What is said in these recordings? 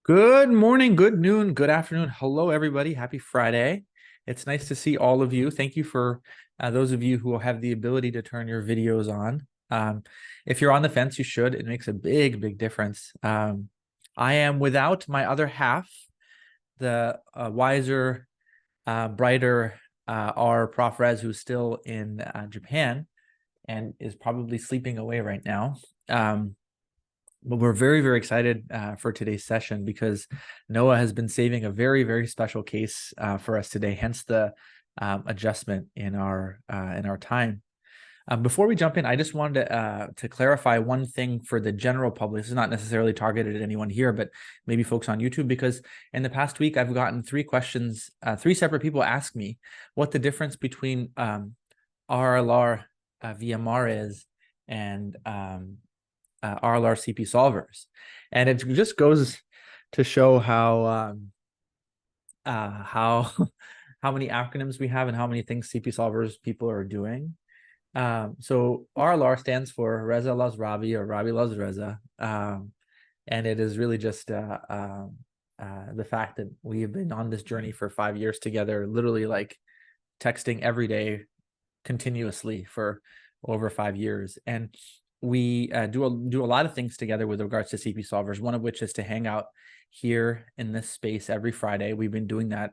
Good morning, good noon, good afternoon. Hello, everybody. Happy Friday. It's nice to see all of you. Thank you for those of you who have the ability to turn your videos on. If you're on the fence, you should. It makes a big, big difference. I am without my other half, the wiser, brighter our Prof. Rez, who's still in Japan and is probably sleeping away right now. But we're very, very excited for today's session because Noah has been saving a very, very special case for us today, hence the adjustment in our time. Before we jump in, I just wanted to clarify one thing for the general public. This is not necessarily targeted at anyone here, but maybe folks on YouTube, because in the past week, I've gotten three questions. Three separate people ask me what the difference between RLR VMR is and RLR CP solvers. And it just goes to show how how many acronyms we have and how many things CP solvers people are doing. So RLR stands for Reza loves Rabih, or Rabih loves Reza. And it is really just the fact that we have been on this journey for 5 years together, literally like texting every day continuously for over 5 years. And we do a lot of things together with regards to CP solvers, one of which is to hang out here in this space every Friday. We've been doing that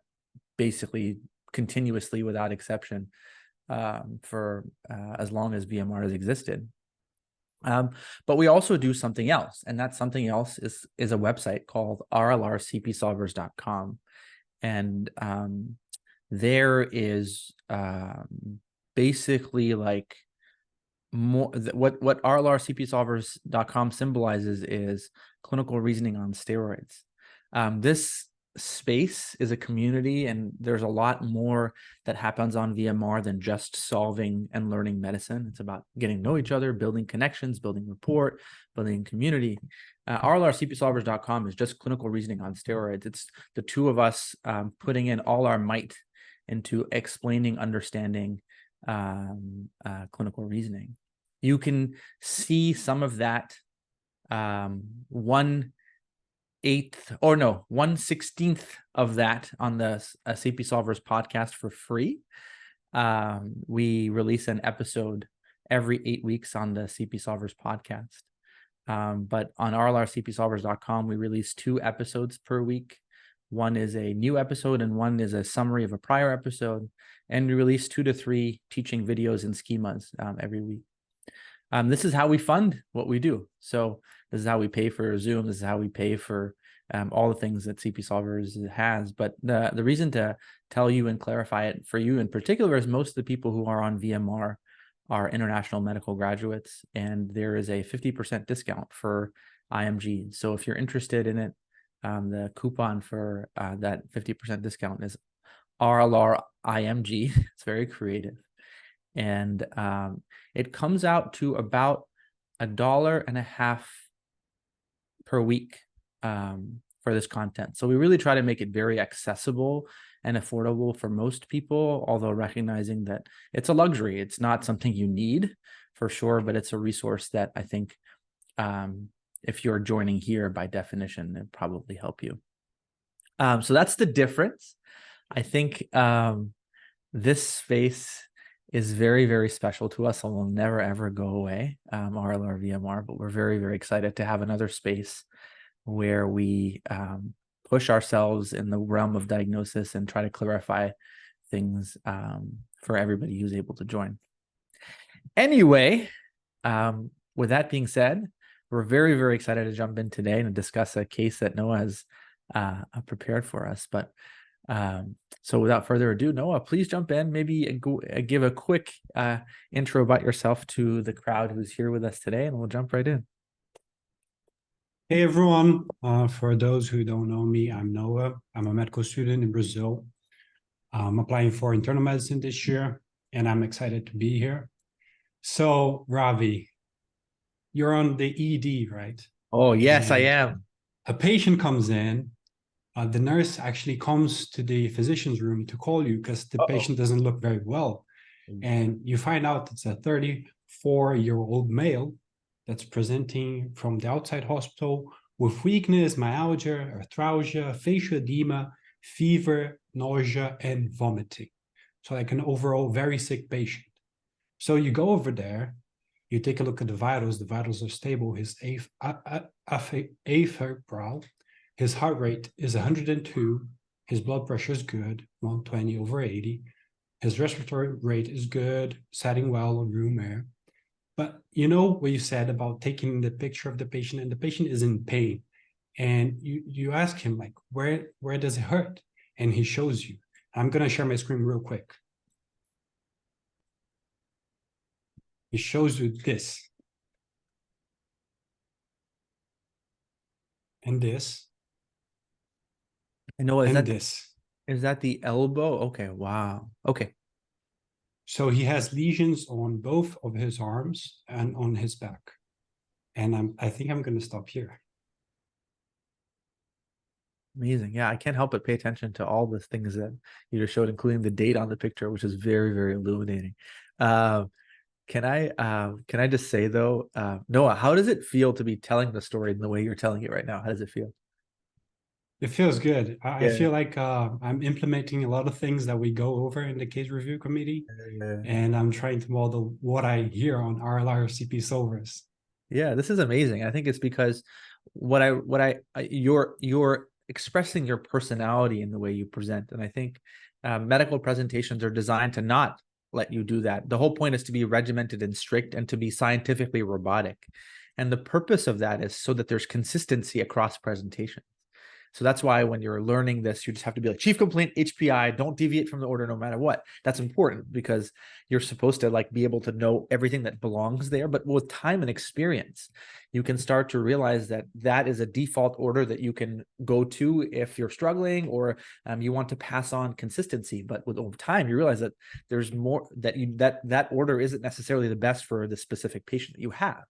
basically continuously without exception for as long as VMR has existed. But we also do something else, and that something else is a website called rlrcpsolvers.com. And there is basically like more what rlrcpsolvers.com symbolizes is clinical reasoning on steroids. This space is a community, and there's a lot more that happens on VMR than just solving and learning medicine. It's about getting to know each other, building connections, building rapport, building community. rlrcpsolvers.com is just clinical reasoning on steroids. It's the two of us putting in all our might into explaining, understanding clinical reasoning. You can see some of that 1/16th of that on the CP Solvers podcast for free. We release an episode every 8 weeks on the CP Solvers podcast. But on rlrcpsolvers.com, we release 2 episodes per week. One is a new episode and one is a summary of a prior episode. And we release 2 to 3 teaching videos and schemas every week. This is how we fund what we do. So this is how we pay for Zoom. This is how we pay for all the things that CP Solvers has. But the reason to tell you and clarify it for you in particular is most of the people who are on VMR are international medical graduates, and there is a 50% discount for IMG. So if you're interested in it, the coupon for that 50% discount is RLRIMG. It's very creative. And it comes out to about $1.50 per week for this content. So we really try to make it very accessible and affordable for most people, although recognizing that it's a luxury. It's not something you need for sure, but it's a resource that I think if you're joining here by definition, it'd probably help you. So that's the difference. I think this space is very, very special to us and will never, ever go away, RLR VMR, but we're very, very excited to have another space where we push ourselves in the realm of diagnosis and try to clarify things for everybody who's able to join. Anyway, with that being said, we're very, very excited to jump in today and discuss a case that Noah has prepared for us. But so without further ado, Noah, please jump in, maybe give a quick intro about yourself to the crowd who's here with us today, and we'll jump right in. Hey everyone, for those who don't know me, I'm Noah. I'm a medical student in Brazil. I'm applying for internal medicine this year, and I'm excited to be here. So, Ravi, you're on the ED, right? Oh, yes, And I am. a patient comes in, the nurse actually comes to the physician's room to call you because the patient doesn't look very well. And you find out it's a 34-year-old male that's presenting from the outside hospital with weakness, myalgia, arthralgia, facial edema, fever, nausea, and vomiting. So like an overall very sick patient. So you go over there, you take a look at the vitals are stable. His afebrile, his heart rate is 102, his blood pressure is good, 120/80. His respiratory rate is good, setting well on room air. But you know what you said about taking the picture of the patient, and the patient is in pain. And you ask him, like, where does it hurt? And he shows you. I'm going to share my screen real quick. He shows you this. And this. I know, and this. Is that the elbow? Okay, wow. Okay. So he has lesions on both of his arms and on his back. And I think I'm going to stop here. Amazing. Yeah, I can't help but pay attention to all the things that you just showed, including the date on the picture, which is very, very illuminating. Can I just say though, Noah, how does it feel to be telling the story in the way you're telling it right now? How does it feel? It feels good. I Yeah. feel like I'm implementing a lot of things that we go over in the case review committee, and I'm trying to model what I hear on RLR CP solvers. Yeah, this is amazing. I think it's because you're expressing your personality in the way you present, and I think medical presentations are designed to not let you do that. The whole point is to be regimented and strict and to be scientifically robotic, and the purpose of that is so that there's consistency across presentations. So that's why when you're learning this, you just have to be like, chief complaint, HPI, don't deviate from the order no matter what. That's important because you're supposed to like be able to know everything that belongs there. But with time and experience, you can start to realize that that is a default order that you can go to if you're struggling or you want to pass on consistency. But with over time, you realize that there's more that order isn't necessarily the best for the specific patient that you have.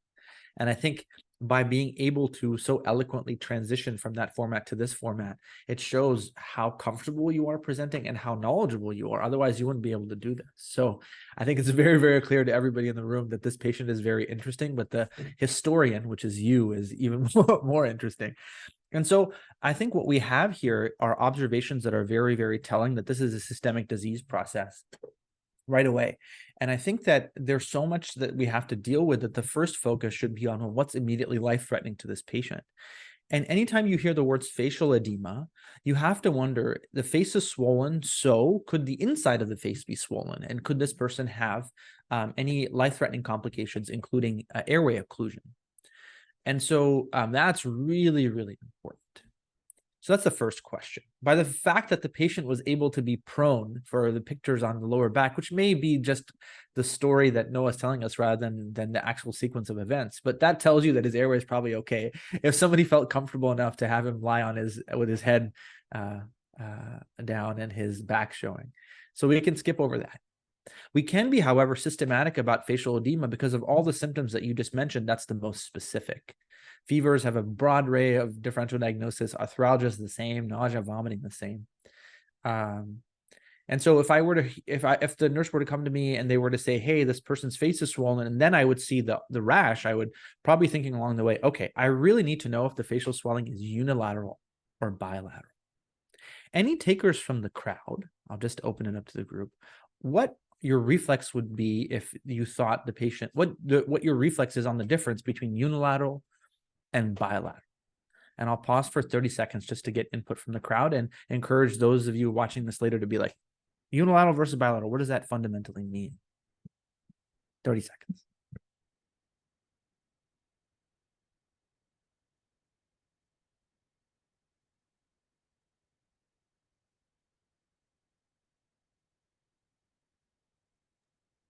And I think by being able to so eloquently transition from that format to this format, it shows how comfortable you are presenting and how knowledgeable you are. Otherwise, you wouldn't be able to do this. So I think it's very, very clear to everybody in the room that this patient is very interesting, but the historian, which is you, is even more interesting. And so I think what we have here are observations that are very, very telling that this is a systemic disease process right away. And I think that there's so much that we have to deal with that the first focus should be on what's immediately life-threatening to this patient. And anytime you hear the words facial edema, you have to wonder, the face is swollen, so could the inside of the face be swollen? And could this person have any life-threatening complications, including airway occlusion? And so that's really, really important. So that's the first question. By the fact that the patient was able to be prone for the pictures on the lower back, which may be just the story that Noah's telling us rather than the actual sequence of events, but that tells you that his airway is probably okay. If somebody felt comfortable enough to have him lie on with his head down and his back showing. So we can skip over that. We can be, however, systematic about facial edema because of all the symptoms that you just mentioned. That's the most specific. Fevers have a broad array of differential diagnosis. Arthralgia is the same. Nausea, vomiting, the same. And so if the nurse were to come to me and they were to say, hey, this person's face is swollen, and then I would see the rash, I would probably thinking along the way, okay, I really need to know if the facial swelling is unilateral or bilateral. Any takers from the crowd, I'll just open it up to the group, what your reflex would be if you thought the patient, what your reflex is on the difference between unilateral and bilateral. And I'll pause for 30 seconds just to get input from the crowd and encourage those of you watching this later to be like, unilateral versus bilateral, what does that fundamentally mean? 30 seconds.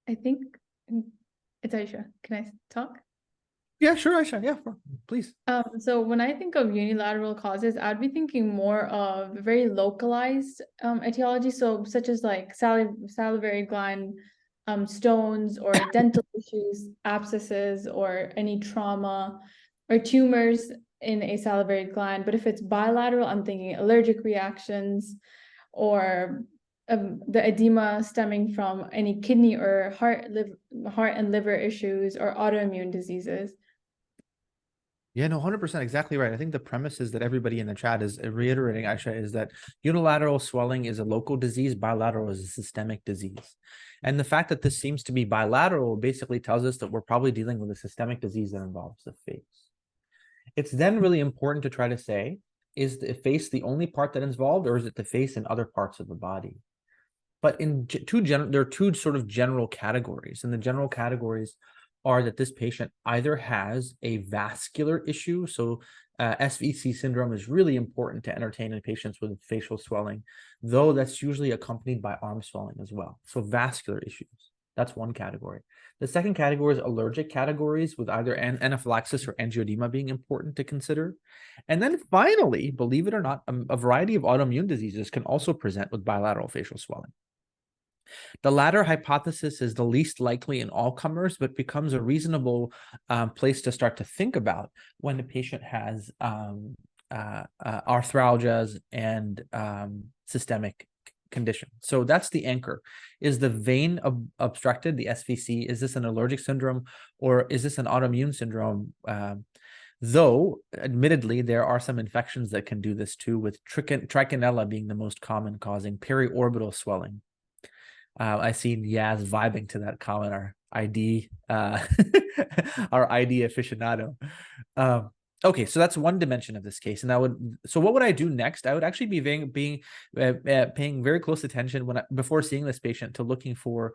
I think it's Aisha. Can I talk? Yeah, sure, Aisha. Yeah, please. So when I think of unilateral causes, I'd be thinking more of very localized etiology. So such as like salivary gland stones or dental issues, abscesses, or any trauma or tumors in a salivary gland. But if it's bilateral, I'm thinking allergic reactions or the edema stemming from any kidney or heart and liver issues or autoimmune diseases. Yeah, no, 100%, exactly right. I think the premise is that everybody in the chat is reiterating, Aisha, is that unilateral swelling is a local disease, bilateral is a systemic disease. And the fact that this seems to be bilateral basically tells us that we're probably dealing with a systemic disease that involves the face. It's then really important to try to say, is the face the only part that is involved, or is it the face and other parts of the body? But there are two sort of general categories, and the general categories are that this patient either has a vascular issue, so SVC syndrome is really important to entertain in patients with facial swelling, though that's usually accompanied by arm swelling as well. So vascular issues, that's one category. The second category is allergic categories, with either anaphylaxis or angioedema being important to consider. And then finally, believe it or not, a variety of autoimmune diseases can also present with bilateral facial swelling. The latter hypothesis is the least likely in all comers, but becomes a reasonable place to start to think about when the patient has arthralgias and systemic condition. So that's the anchor. Is the vein obstructed, the SVC? Is this an allergic syndrome, or is this an autoimmune syndrome? Though, admittedly, there are some infections that can do this too, with trichinella being the most common, causing periorbital swelling. I see Yaz vibing to that comment, our ID, our ID aficionado. Okay, so that's one dimension of this case, and so what would I do next? I would actually be paying very close attention before seeing this patient to looking for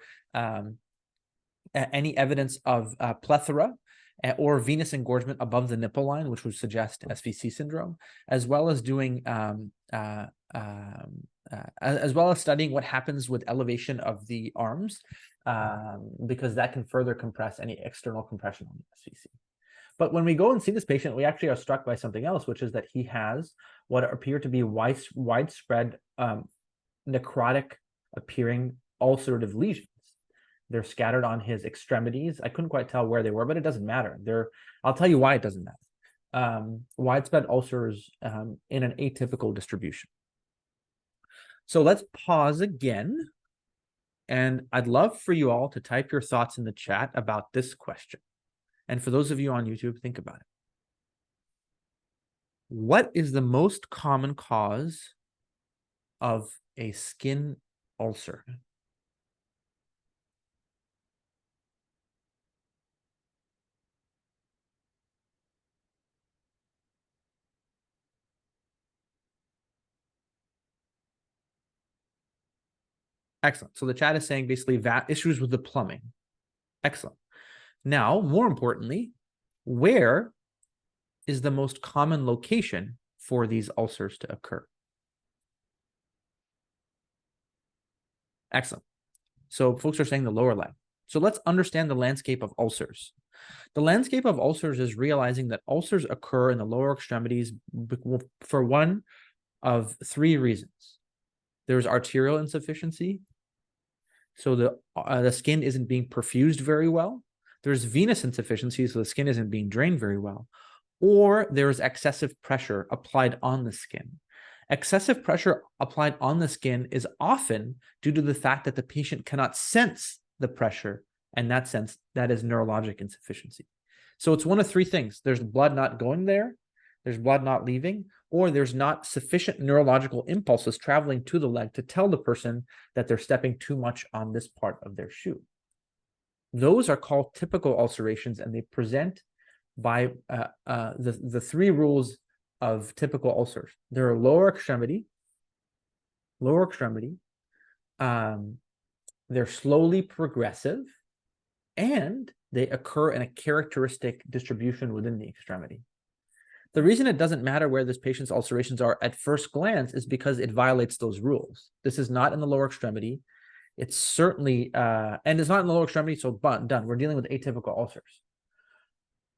any evidence of plethora or venous engorgement above the nipple line, which would suggest SVC syndrome, as well as doing as well as studying what happens with elevation of the arms, because that can further compress any external compression on the SVC. But when we go and see this patient, we actually are struck by something else, which is that he has what appear to be widespread necrotic appearing ulcerative lesions. They're scattered on his extremities. I couldn't quite tell where they were, but it doesn't matter. I'll tell you why it doesn't matter. Widespread ulcers in an atypical distribution. So let's pause again. And I'd love for you all to type your thoughts in the chat about this question. And for those of you on YouTube, think about it. What is the most common cause of a skin ulcer? Excellent. So the chat is saying basically issues with the plumbing. Excellent. Now, more importantly, where is the most common location for these ulcers to occur? Excellent. So folks are saying the lower leg. So let's understand the landscape of ulcers. The landscape of ulcers is realizing that ulcers occur in the lower extremities for one of three reasons. There's arterial insufficiency, so the skin isn't being perfused very well. There's venous insufficiency, so the skin isn't being drained very well. Or there's excessive pressure applied on the skin. Excessive pressure applied on the skin is often due to the fact that the patient cannot sense the pressure, and in that sense, that is neurologic insufficiency. So it's one of three things. There's blood not going there, there's blood not leaving, or there's not sufficient neurological impulses traveling to the leg to tell the person that they're stepping too much on this part of their shoe. Those are called typical ulcerations, and they present by the three rules of typical ulcers. They're lower extremity, they're slowly progressive, and they occur in a characteristic distribution within the extremity. The reason it doesn't matter where this patient's ulcerations are at first glance is because it violates those rules. This is not in the lower extremity. It's certainly, and it's not in the lower extremity, so done. We're dealing with atypical ulcers.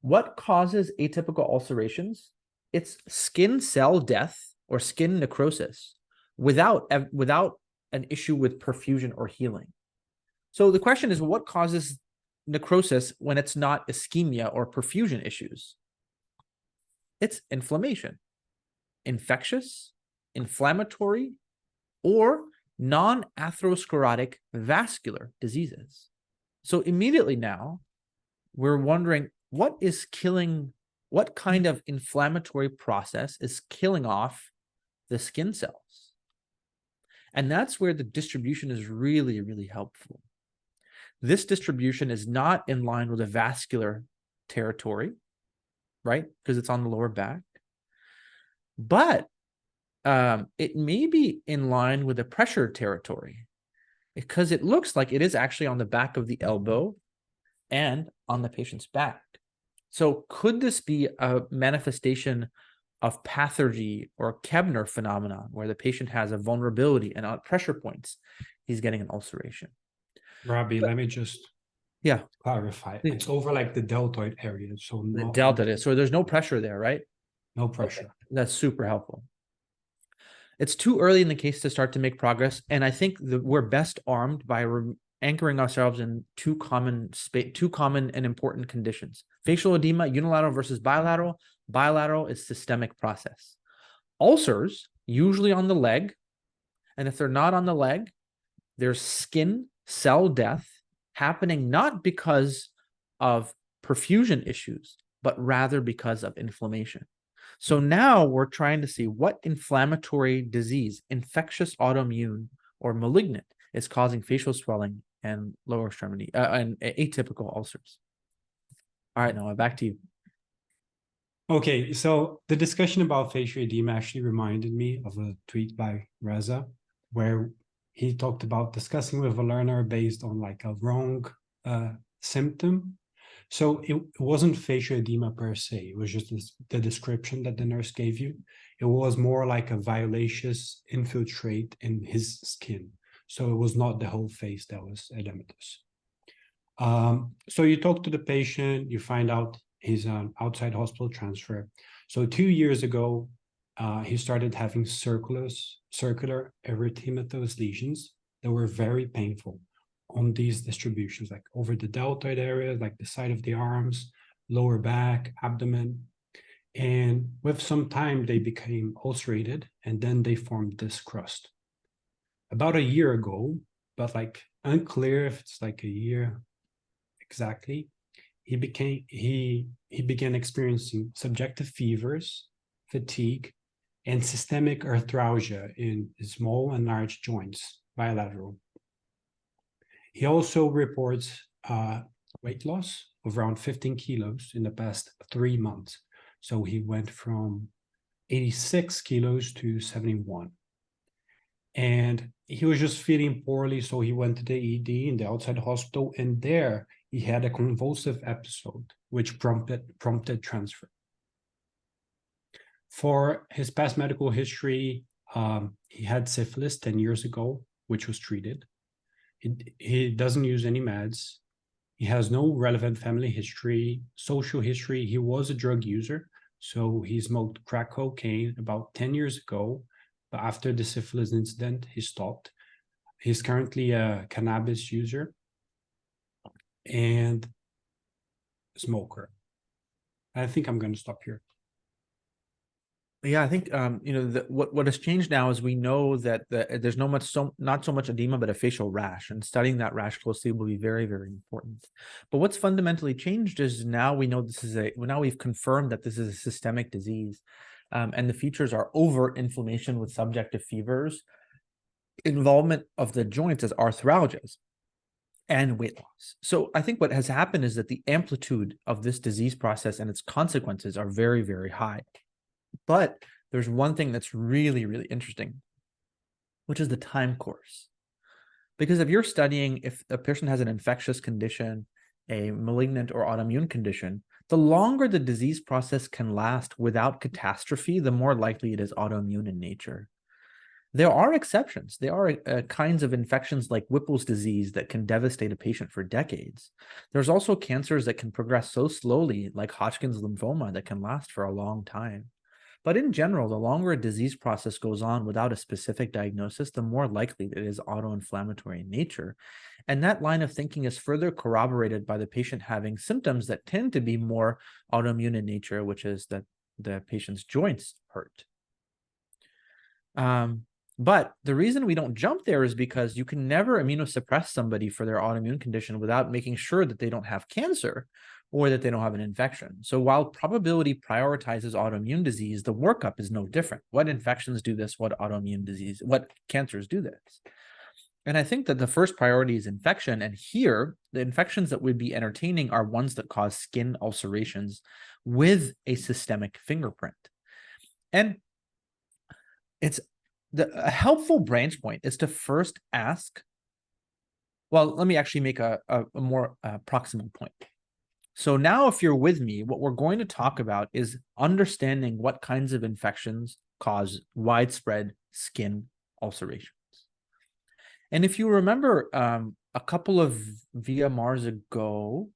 What causes atypical ulcerations? It's skin cell death or skin necrosis without an issue with perfusion or healing. So the question is, what causes necrosis when it's not ischemia or perfusion issues? It's inflammation, infectious, inflammatory, or non-atherosclerotic vascular diseases. So immediately now, we're wondering, what is killing what kind of inflammatory process is killing off the skin cells? And that's where the distribution is really, really helpful. This distribution is not in line with a vascular territory, right? Because it's on the lower back. But it may be in line with a pressure territory, because it looks like it is actually on the back of the elbow and on the patient's back. So could this be a manifestation of pathergy or Kebner phenomenon, where the patient has a vulnerability and at pressure points, he's getting an ulceration? Rabih, let me just clarify. Please. It's over like the deltoid area. So The not delta is, so there's no pressure there, right? no pressure. Okay. That's super helpful. It's too early in the case to start to make progress, and I think that we're best armed by anchoring ourselves in two common and important conditions: facial edema, unilateral versus bilateral. Bilateral is systemic process. Ulcers, usually on the leg, and if they're not on the leg, there's skin cell death happening not because of perfusion issues, but rather because of inflammation. So now we're trying to see what inflammatory disease, infectious, autoimmune, or malignant, is causing facial swelling and lower extremity and atypical ulcers. All right, Noah, back to you. Okay, so the discussion about facial edema actually reminded me of a tweet by Reza, where he talked about discussing with a learner based on like a wrong symptom. So it wasn't facial edema per se. It was just the description that the nurse gave you. It was more like a violaceous infiltrate in his skin. So it was not the whole face that was edematous. So you talk to the patient, you find out he's an outside hospital transfer. So 2 years ago, he started having circular erythematous lesions that were very painful on these distributions, like over the deltoid area, like the side of the arms, lower back, abdomen. And with some time, they became ulcerated, and then they formed this crust. About a year ago, but like unclear if it's like a year exactly, he began experiencing subjective fevers, fatigue, and systemic arthralgia in small and large joints, bilateral. He also reports weight loss of around 15 kilos in the past 3 months. So he went from 86 kilos to 71. And he was just feeling poorly, so he went to the ED in the outside hospital, and there he had a convulsive episode, which prompted transfer. For his past medical history, he had syphilis 10 years ago, which was treated. He doesn't use any meds. He has no relevant family history, social history. He was a drug user, so he smoked crack cocaine about 10 years ago, but after the syphilis incident, he stopped. He's currently a cannabis user and smoker. I think I'm going to stop here. Yeah, I think what has changed now is we know that there's not so much edema, but a facial rash, and studying that rash closely will be very, very important. But what's fundamentally changed is now we know now we've confirmed that this is a systemic disease, and the features are over inflammation with subjective fevers, involvement of the joints as arthralgias, and weight loss. So I think what has happened is that the amplitude of this disease process and its consequences are very, very high. But there's one thing that's really, really interesting, which is the time course. Because if you're studying if a person has an infectious condition, a malignant or autoimmune condition, the longer the disease process can last without catastrophe, the more likely it is autoimmune in nature. There are exceptions. There are kinds of infections like Whipple's disease that can devastate a patient for decades. There's also cancers that can progress so slowly, like Hodgkin's lymphoma, that can last for a long time. But in general, the longer a disease process goes on without a specific diagnosis, the more likely it is autoinflammatory in nature. And that line of thinking is further corroborated by the patient having symptoms that tend to be more autoimmune in nature, which is that the patient's joints hurt. But the reason we don't jump there is because you can never immunosuppress somebody for their autoimmune condition without making sure that they don't have cancer, or that they don't have an infection. So while probability prioritizes autoimmune disease, the workup is no different. What infections do this? What autoimmune disease, what cancers do this? And I think that the first priority is infection. And here, the infections that we'd be entertaining are ones that cause skin ulcerations with a systemic fingerprint. And a helpful branch point is to first ask, well, let me actually make a more proximal point. So now if you're with me, what we're going to talk about is understanding what kinds of infections cause widespread skin ulcerations. And if you remember a couple of VMRs ago,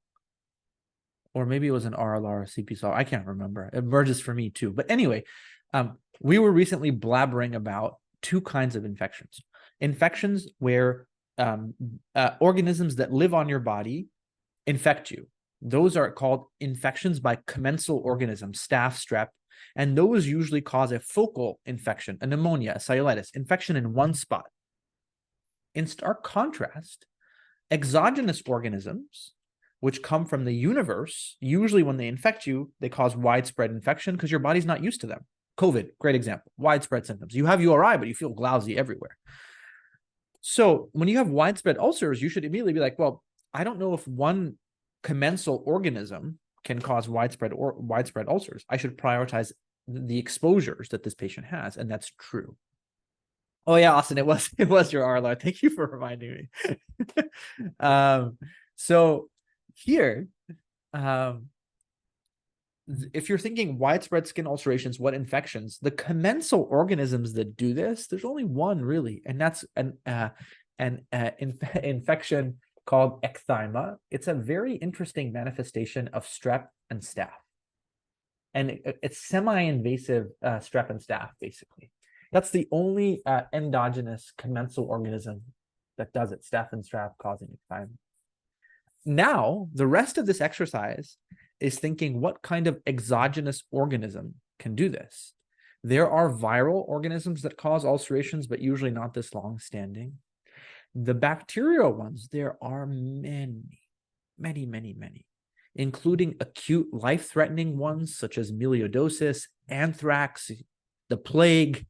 or maybe it was an RLR or CP I can't remember. It merges for me too. But anyway, we were recently blabbering about two kinds of infections. Infections where organisms that live on your body infect you. Those are called infections by commensal organisms, staph, strep, and those usually cause a focal infection, a pneumonia, a cellulitis, infection in one spot. In stark contrast, exogenous organisms, which come from the universe, usually when they infect you, they cause widespread infection because your body's not used to them. COVID, great example, widespread symptoms. You have URI, but you feel lousy everywhere. So when you have widespread ulcers, you should immediately be like, well, I don't know if one commensal organism can cause widespread ulcers. I should prioritize the exposures that this patient has, and that's true. Oh yeah, Austin, it was your RLR. Thank you for reminding me. So here, if you're thinking widespread skin ulcerations, what infections? The commensal organisms that do this, there's only one really, and that's an infection called ecthyma. It's a very interesting manifestation of strep and staph, and it's semi-invasive strep and staph basically. That's the only endogenous commensal organism that does it, staph and strep causing ecthyma. Now, the rest of this exercise is thinking what kind of exogenous organism can do this. There are viral organisms that cause ulcerations, but usually not this long-standing. The bacterial ones, there are many, including acute life-threatening ones such as melioidosis, anthrax, the plague,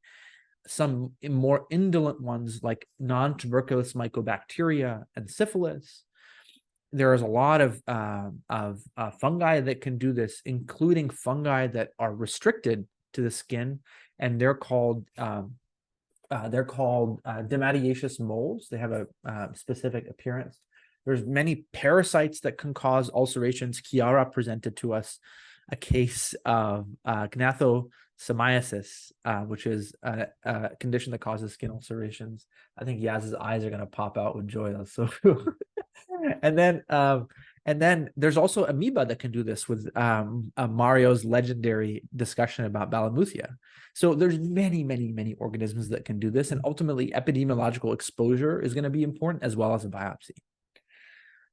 some more indolent ones like non-tuberculous mycobacteria and syphilis. There is a lot of fungi that can do this, including fungi that are restricted to the skin, and they're called dematiaceous molds. They have a specific appearance. There's many parasites that can cause ulcerations. Chiara presented to us a case of gnathosomiasis, which is a condition that causes skin ulcerations. I think Yaz's eyes are going to pop out with joy. That's so cool. And then there's also amoeba that can do this with Mario's legendary discussion about Balamuthia. So there's many organisms that can do this, and ultimately epidemiological exposure is going to be important as well as a biopsy.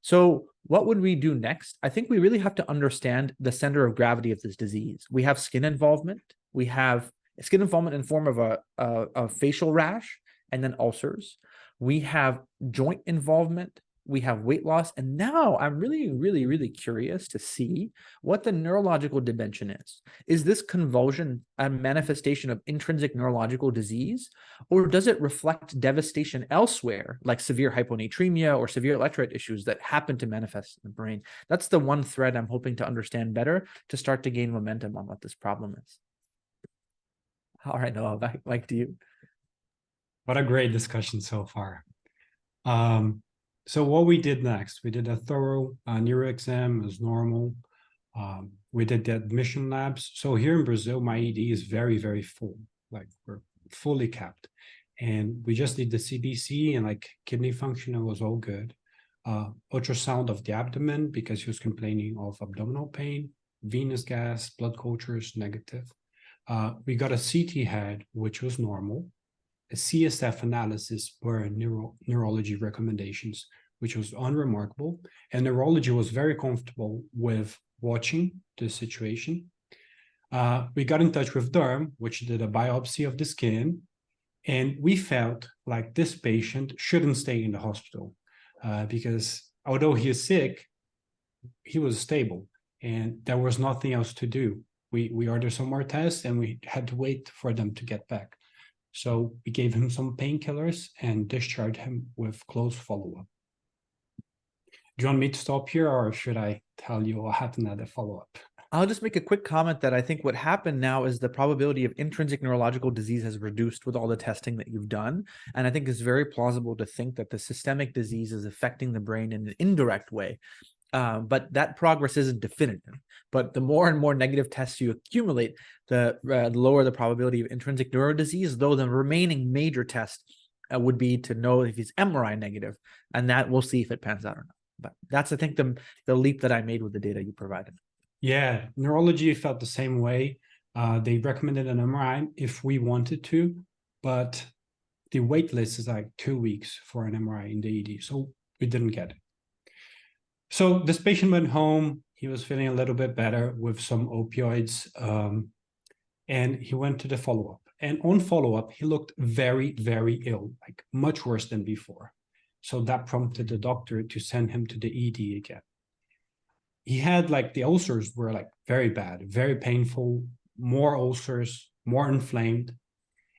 So what would we do next? I think we really have to understand the center of gravity of this disease. We have skin involvement. We have skin involvement in form of a facial rash and then ulcers. We have joint involvement. We have weight loss. And now I'm really curious to see what the neurological dimension is. Is this convulsion a manifestation of intrinsic neurological disease, or does it reflect devastation elsewhere, like severe hyponatremia or severe electrolyte issues that happen to manifest in the brain? That's the one thread I'm hoping to understand better to start to gain momentum on what this problem is. All right, Noah, back to you. What a great discussion so far. So what we did next, we did a thorough neuro exam as normal. We did the admission labs. So here in Brazil, my ED is very full, like we're fully capped. And we just did the CBC and like kidney function, it was all good. Ultrasound of the abdomen because he was complaining of abdominal pain, venous gas, blood cultures, negative. We got a CT head, which was normal. A CSF analysis were neurology recommendations, which was unremarkable. And neurology was very comfortable with watching the situation. We got in touch with derm, which did a biopsy of the skin. And we felt like this patient shouldn't stay in the hospital because although he is sick, he was stable. and there was nothing else to do. We ordered some more tests and we had to wait for them to get back. So we gave him some painkillers and discharged him with close follow-up. Do you want me to stop here, or should I tell you what happened at the follow-up? I'll just make a quick comment that I think what happened now is the probability of intrinsic neurological disease has reduced with all the testing that you've done. And I think it's very plausible to think that the systemic disease is affecting the brain in an indirect way. But that progress isn't definitive. But the more and more negative tests you accumulate, the lower the probability of intrinsic neuro disease, though the remaining major test would be to know if he's MRI negative, and that we'll see if it pans out or not. But that's, I think, the leap that I made with the data you provided. Yeah, neurology felt the same way. They recommended an MRI if we wanted to, but the wait list is like 2 weeks for an MRI in the ED, so we didn't get it. So this patient went home. He was feeling a little bit better with some opioids, and he went to the follow-up. And on follow-up, he looked very, very ill, like much worse than before. So that prompted the doctor to send him to the ED again. He had like the ulcers were like very bad, very painful, more ulcers, more inflamed.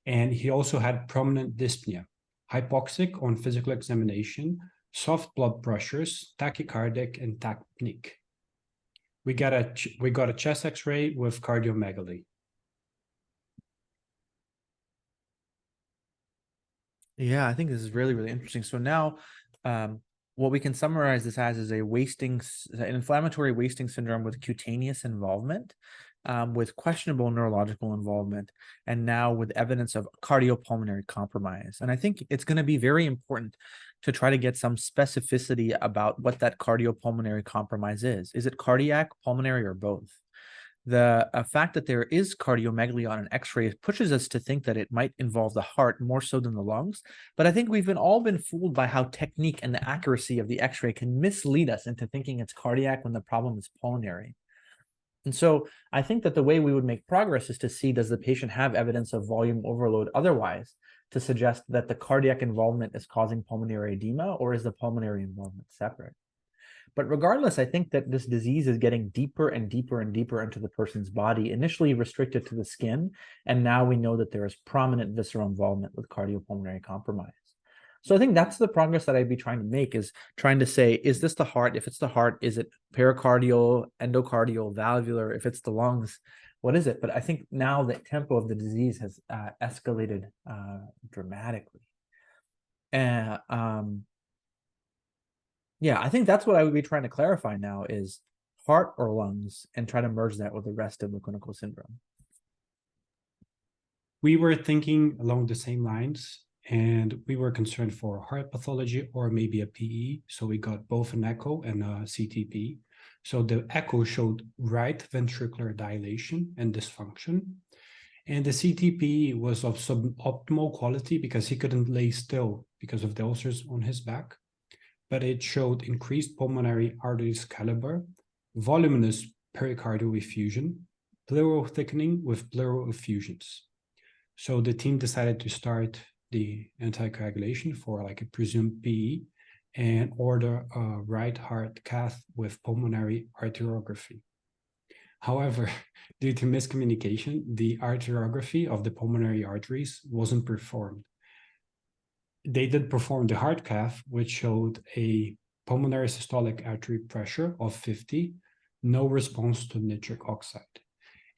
And he also had prominent dyspnea, hypoxic on physical examination, soft blood pressures, tachycardic, and tachypneic. We got a chest X-ray with cardiomegaly. Yeah, I think this is really, really interesting. So now, what we can summarize this as is an inflammatory wasting syndrome with cutaneous involvement, with questionable neurological involvement, and now with evidence of cardiopulmonary compromise. And I think it's going to be very important to try to get some specificity about what that cardiopulmonary compromise is. Is it cardiac, pulmonary, or both? The fact that there is cardiomegaly on an X-ray pushes us to think that it might involve the heart more so than the lungs. But I think we've all been fooled by how technique and the accuracy of the X-ray can mislead us into thinking it's cardiac when the problem is pulmonary. And so I think that the way we would make progress is to see, does the patient have evidence of volume overload otherwise to suggest that the cardiac involvement is causing pulmonary edema, or is the pulmonary involvement separate? But regardless, I think that this disease is getting deeper and deeper and deeper into the person's body, initially restricted to the skin. And now we know that there is prominent visceral involvement with cardiopulmonary compromise. So I think that's the progress that I'd be trying to make, is trying to say, is this the heart? If it's the heart, is it pericardial, endocardial, valvular? If it's the lungs, what is it? But I think now the tempo of the disease has escalated dramatically. And yeah, I think that's what I would be trying to clarify now, is heart or lungs, and try to merge that with the rest of the clinical syndrome. We were thinking along the same lines, and we were concerned for heart pathology or maybe a PE. So we got both an echo and a CTP. So the echo showed right ventricular dilation and dysfunction. And the CTP was of suboptimal quality because he couldn't lay still because of the ulcers on his back. But it showed increased pulmonary arteries caliber, voluminous pericardial effusion, pleural thickening with pleural effusions. So the team decided to start the anticoagulation for like a presumed PE and order a right heart cath with pulmonary arteriography. However, due to miscommunication, the arteriography of the pulmonary arteries wasn't performed. They did perform the heart cath, which showed a pulmonary systolic artery pressure of 50, no response to nitric oxide.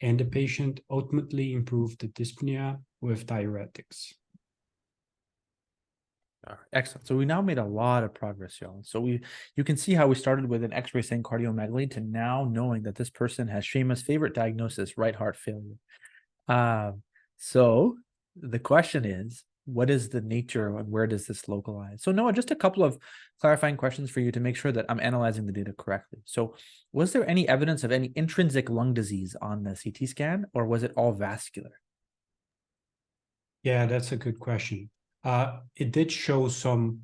And the patient ultimately improved the dyspnea with diuretics. Excellent. So we now made a lot of progress, y'all. So you can see how we started with an X-ray saying cardiomegaly to now knowing that this person has Seamus' favorite diagnosis, right heart failure. So the question is, what is the nature and where does this localize? So Noah, just a couple of clarifying questions for you to make sure that I'm analyzing the data correctly. So was there any evidence of any intrinsic lung disease on the CT scan, or was it all vascular? Yeah, that's a good question. It did show some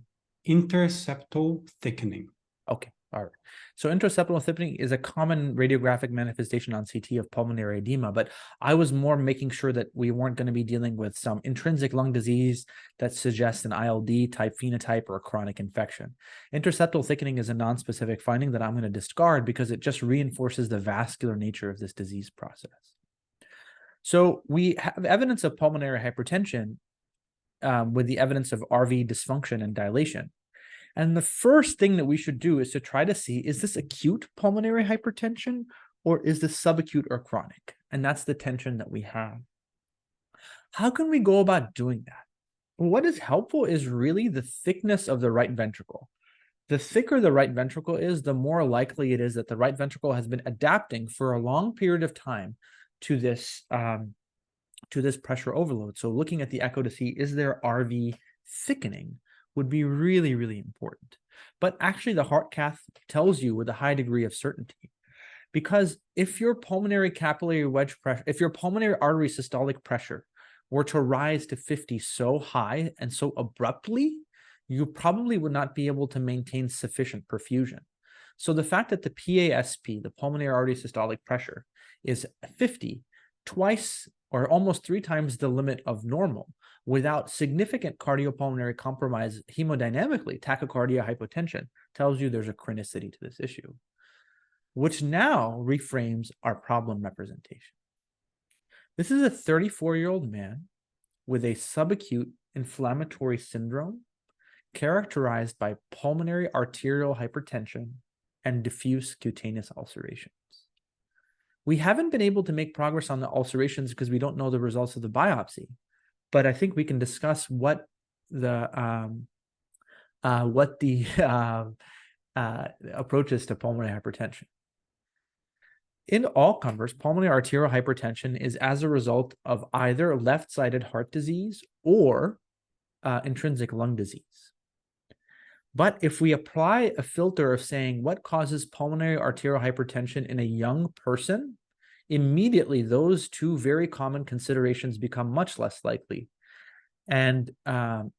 interseptal thickening. Okay. All right. So intraseptal thickening is a common radiographic manifestation on CT of pulmonary edema, but I was more making sure that we weren't going to be dealing with some intrinsic lung disease that suggests an ILD type phenotype or a chronic infection. Intraseptal thickening is a non-specific finding that I'm going to discard because it just reinforces the vascular nature of this disease process. So we have evidence of pulmonary hypertension with the evidence of RV dysfunction and dilation. And the first thing that we should do is to try to see, is this acute pulmonary hypertension or is this subacute or chronic? And that's the tension that we have. How can we go about doing that? Well, what is helpful is really the thickness of the right ventricle. The thicker the right ventricle is, the more likely it is that the right ventricle has been adapting for a long period of time to this pressure overload. So looking at the echo to see, is there RV thickening, would be really, really important. But actually the heart cath tells you with a high degree of certainty, because if your pulmonary capillary wedge pressure, if your pulmonary artery systolic pressure were to rise to 50 so high and so abruptly, you probably would not be able to maintain sufficient perfusion. So the fact that the PASP, the pulmonary artery systolic pressure, is 50, twice or almost 3 times the limit of normal, without significant cardiopulmonary compromise hemodynamically, tachycardia, hypotension, tells you there's a chronicity to this issue, which now reframes our problem representation. This is a 34-year-old man with a subacute inflammatory syndrome characterized by pulmonary arterial hypertension and diffuse cutaneous ulcerations. We haven't been able to make progress on the ulcerations because we don't know the results of the biopsy, but I think we can discuss what the approaches to pulmonary hypertension. In all comers, pulmonary arterial hypertension is as a result of either left-sided heart disease or intrinsic lung disease. But if we apply a filter of saying what causes pulmonary arterial hypertension in a young person, immediately those two very common considerations become much less likely. And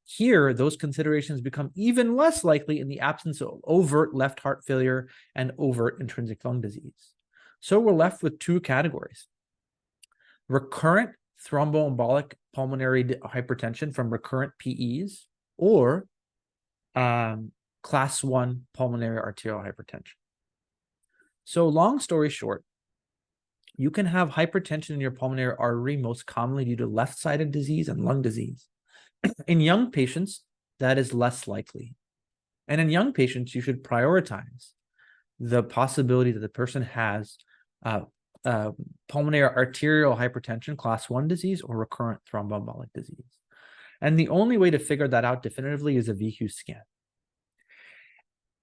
here, those considerations become even less likely in the absence of overt left heart failure and overt intrinsic lung disease. So we're left with 2 categories: recurrent thromboembolic pulmonary hypertension from recurrent PEs, or class 1 pulmonary arterial hypertension. So long story short, you can have hypertension in your pulmonary artery most commonly due to left-sided disease and lung disease. In young patients, that is less likely. And in young patients, you should prioritize the possibility that the person has pulmonary arterial hypertension, class 1 disease, or recurrent thromboembolic disease. And the only way to figure that out definitively is a VQ scan.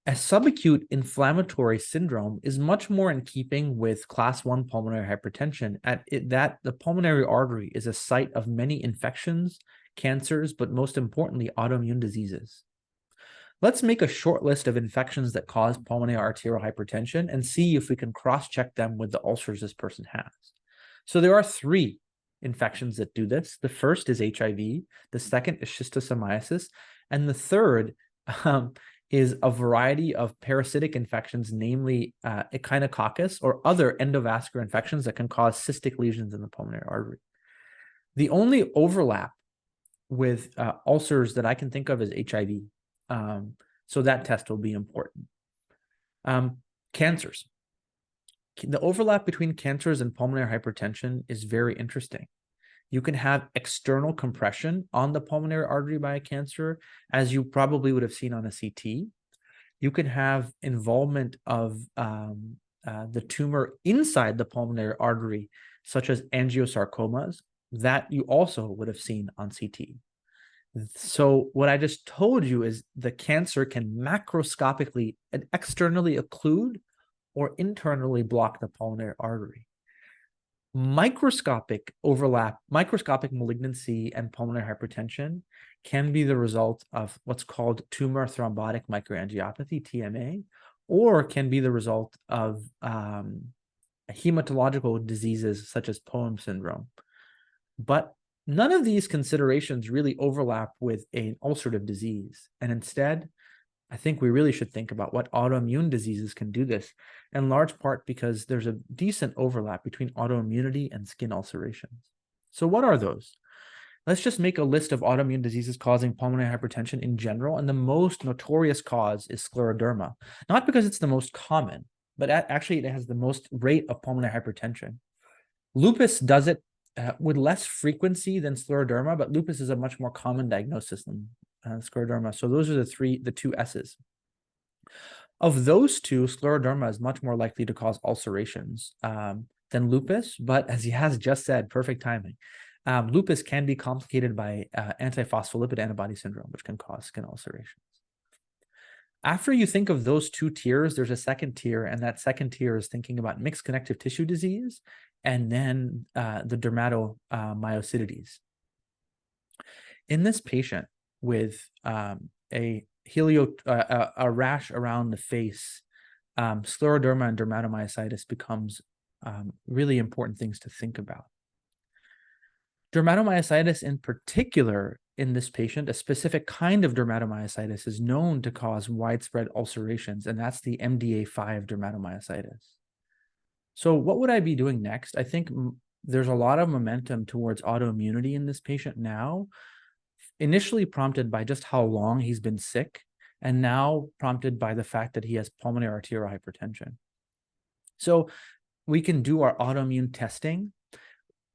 A subacute inflammatory syndrome is much more in keeping with class 1 pulmonary hypertension, that the pulmonary artery is a site of many infections, cancers, but most importantly, autoimmune diseases. Let's make a short list of infections that cause pulmonary arterial hypertension and see if we can cross-check them with the ulcers this person has. So there are 3 infections that do this. The first is HIV, the second is schistosomiasis, and the third is a variety of parasitic infections, namely echinococcus or other endovascular infections that can cause cystic lesions in the pulmonary artery. The only overlap with ulcers that I can think of is HIV. So that test will be important. Cancers. The overlap between cancers and pulmonary hypertension is very interesting. You can have external compression on the pulmonary artery by a cancer, as you probably would have seen on a CT. You can have involvement of the tumor inside the pulmonary artery, such as angiosarcomas, that you also would have seen on CT. So what I just told you is the cancer can macroscopically and externally occlude or internally block the pulmonary artery. Microscopic overlap, microscopic malignancy and pulmonary hypertension can be the result of what's called tumor thrombotic microangiopathy, TMA, or can be the result of hematological diseases such as POEM syndrome. But none of these considerations really overlap with an ulcerative disease. And instead, I think we really should think about what autoimmune diseases can do this, in large part because there's a decent overlap between autoimmunity and skin ulcerations. So what are those? Let's just make a list of autoimmune diseases causing pulmonary hypertension in general, and the most notorious cause is scleroderma, not because it's the most common, but actually it has the most rate of pulmonary hypertension. Lupus does it with less frequency than scleroderma, but lupus is a much more common diagnosis than scleroderma. So those are the two S's. Of those two, scleroderma is much more likely to cause ulcerations than lupus, but as he has just said, perfect timing. Lupus can be complicated by antiphospholipid antibody syndrome, which can cause skin ulcerations. After you think of those two tiers, there's a second tier, and that second tier is thinking about mixed connective tissue disease and then the dermatomyositis. In this patient with a rash around the face, scleroderma and dermatomyositis becomes really important things to think about. Dermatomyositis in particular in this patient, a specific kind of dermatomyositis is known to cause widespread ulcerations, and that's the MDA5 dermatomyositis. So what would I be doing next? I think there's a lot of momentum towards autoimmunity in this patient now, initially prompted by just how long he's been sick, and now prompted by the fact that he has pulmonary arterial hypertension. So we can do our autoimmune testing.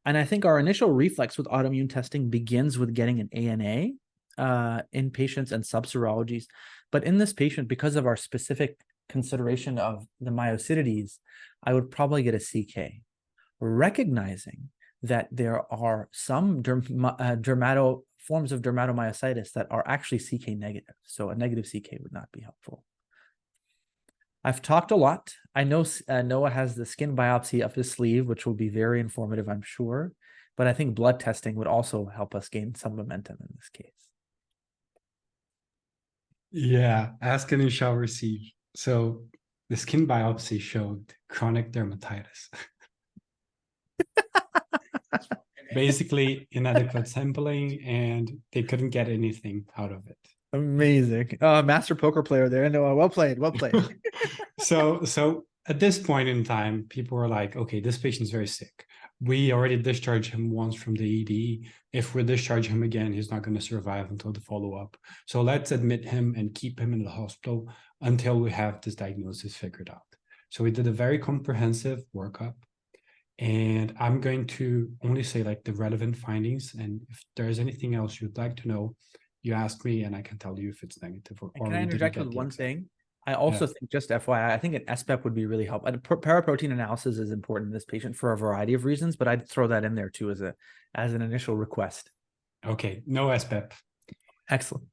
And I think our initial reflex with autoimmune testing begins with getting an ANA in patients and subserologies. But in this patient, because of our specific consideration of the myositis, I would probably get a CK, recognizing that there are some forms of dermatomyositis that are actually CK negative. So a negative CK would not be helpful. I've talked a lot. I know Noah has the skin biopsy up his sleeve, which will be very informative, I'm sure. But I think blood testing would also help us gain some momentum in this case. Yeah, ask and you shall receive. So the skin biopsy showed chronic dermatitis. Basically inadequate sampling, and they couldn't get anything out of it. Amazing. Master poker player there. Noah, well played, well played. So at this point in time, people were like, okay, this patient's very sick. We already discharged him once from the ED. If we discharge him again, he's not going to survive until the follow-up. So let's admit him and keep him in the hospital until we have this diagnosis figured out. So we did a very comprehensive workup, and I'm going to only say like the relevant findings. And if there's anything else you'd like to know, you ask me and I can tell you if it's negative or can I interject with one thing? I also Yeah. think, just FYI, I think an SPEP would be really helpful. Paraprotein analysis is important in this patient for a variety of reasons, but I'd throw that in there too as an initial request. Okay, no SPEP. Excellent.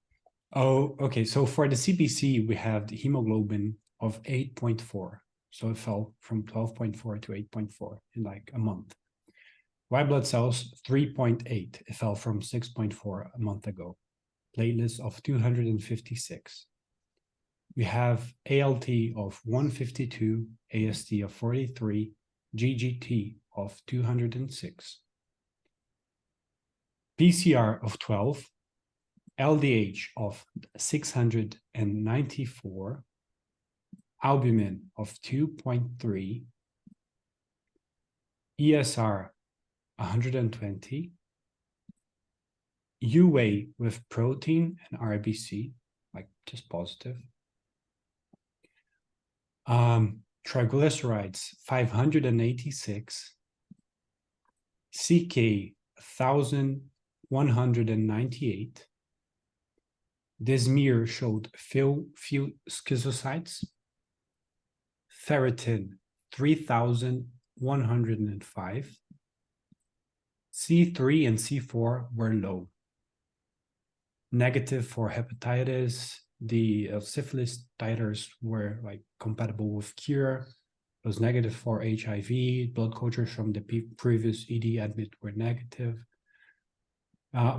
Oh, okay. So for the CBC, we have the hemoglobin of 8.4. So it fell from 12.4 to 8.4 in like a month. White blood cells, 3.8. It fell from 6.4 a month ago. Platelets of 256. We have ALT of 152, AST of 43, GGT of 206, PCR of 12, LDH of 694, albumin of 2.3, ESR 120, UA with protein and RBC, like just positive. Triglycerides 586, CK 1198. This mirror showed few schizocytes, ferritin 3105, C3 and C4 were low. Negative for hepatitis. The syphilis titers were like compatible with cure. It was negative for HIV. Blood cultures from the previous ED admit were negative.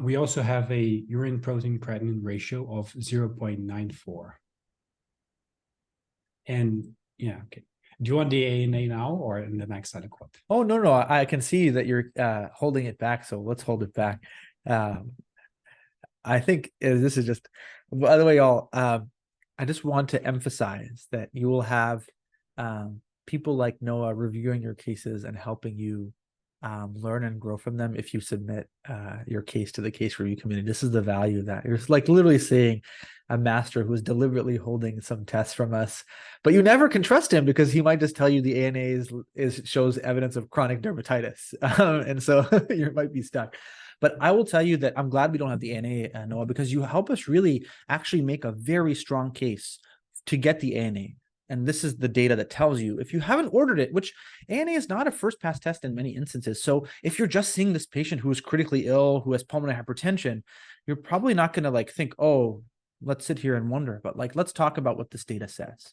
We also have a urine protein creatinine ratio of 0.94. And yeah, okay. Do you want the ANA now or in the next aliquot? Oh, no, I can see that you're holding it back, so let's hold it back. I think this is just, by the way, y'all, I just want to emphasize that you will have people like Noah reviewing your cases and helping you learn and grow from them if you submit your case to the case review committee. This is the value of that. You're like literally seeing a master who is deliberately holding some tests from us, but you never can trust him because he might just tell you the ANA shows evidence of chronic dermatitis. And so you might be stuck. But I will tell you that I'm glad we don't have the ANA, Noah, because you help us really actually make a very strong case to get the ANA. And this is the data that tells you if you haven't ordered it, which ANA is not a first pass test in many instances. So if you're just seeing this patient who is critically ill, who has pulmonary hypertension, you're probably not going to like think, oh, let's sit here and wonder, but like, let's talk about what this data says.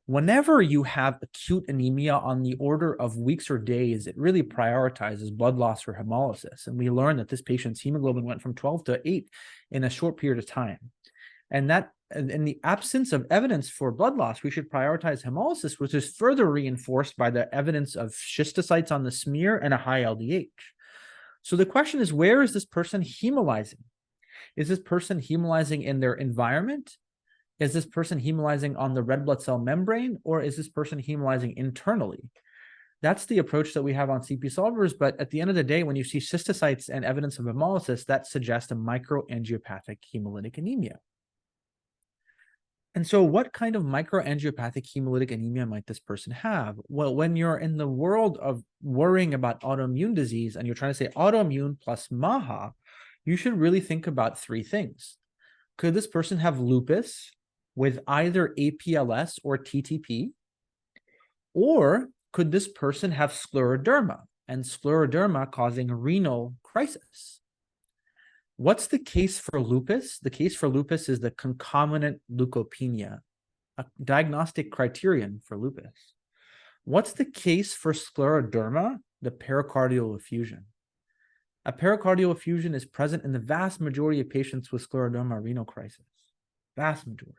Whenever you have acute anemia on the order of weeks or days, it really prioritizes blood loss or hemolysis. And we learned that this patient's hemoglobin went from 12 to 8 in a short period of time. And that in the absence of evidence for blood loss, we should prioritize hemolysis, which is further reinforced by the evidence of schistocytes on the smear and a high LDH. So the question is, where is this person hemolyzing? Is this person hemolyzing in their environment? Is this person hemolyzing on the red blood cell membrane, or is this person hemolyzing internally? That's the approach that we have on CP solvers. But at the end of the day, when you see cystocytes and evidence of hemolysis, that suggests a microangiopathic hemolytic anemia. And so what kind of microangiopathic hemolytic anemia might this person have? Well, when you're in the world of worrying about autoimmune disease and you're trying to say autoimmune plus MAHA, you should really think about three things. Could this person have lupus with either APLS or TTP? Or could this person have scleroderma, and scleroderma causing renal crisis? What's the case for lupus? The case for lupus is the concomitant leukopenia, a diagnostic criterion for lupus. What's the case for scleroderma? The pericardial effusion. A pericardial effusion is present in the vast majority of patients with scleroderma renal crisis. Vast majority.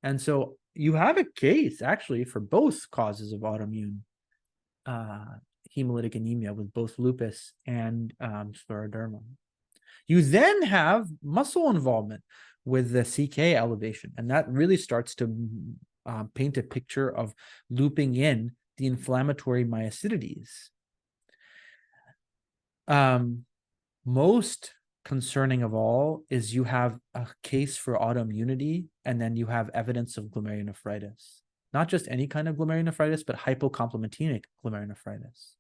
And so you have a case actually for both causes of autoimmune hemolytic anemia with both lupus and scleroderma. You then have muscle involvement with the CK elevation, and that really starts to paint a picture of looping in the inflammatory myosidities. Most concerning of all is you have a case for autoimmunity, and then you have evidence of glomerulonephritis. Not just any kind of glomerulonephritis, but hypocomplementemic glomerulonephritis.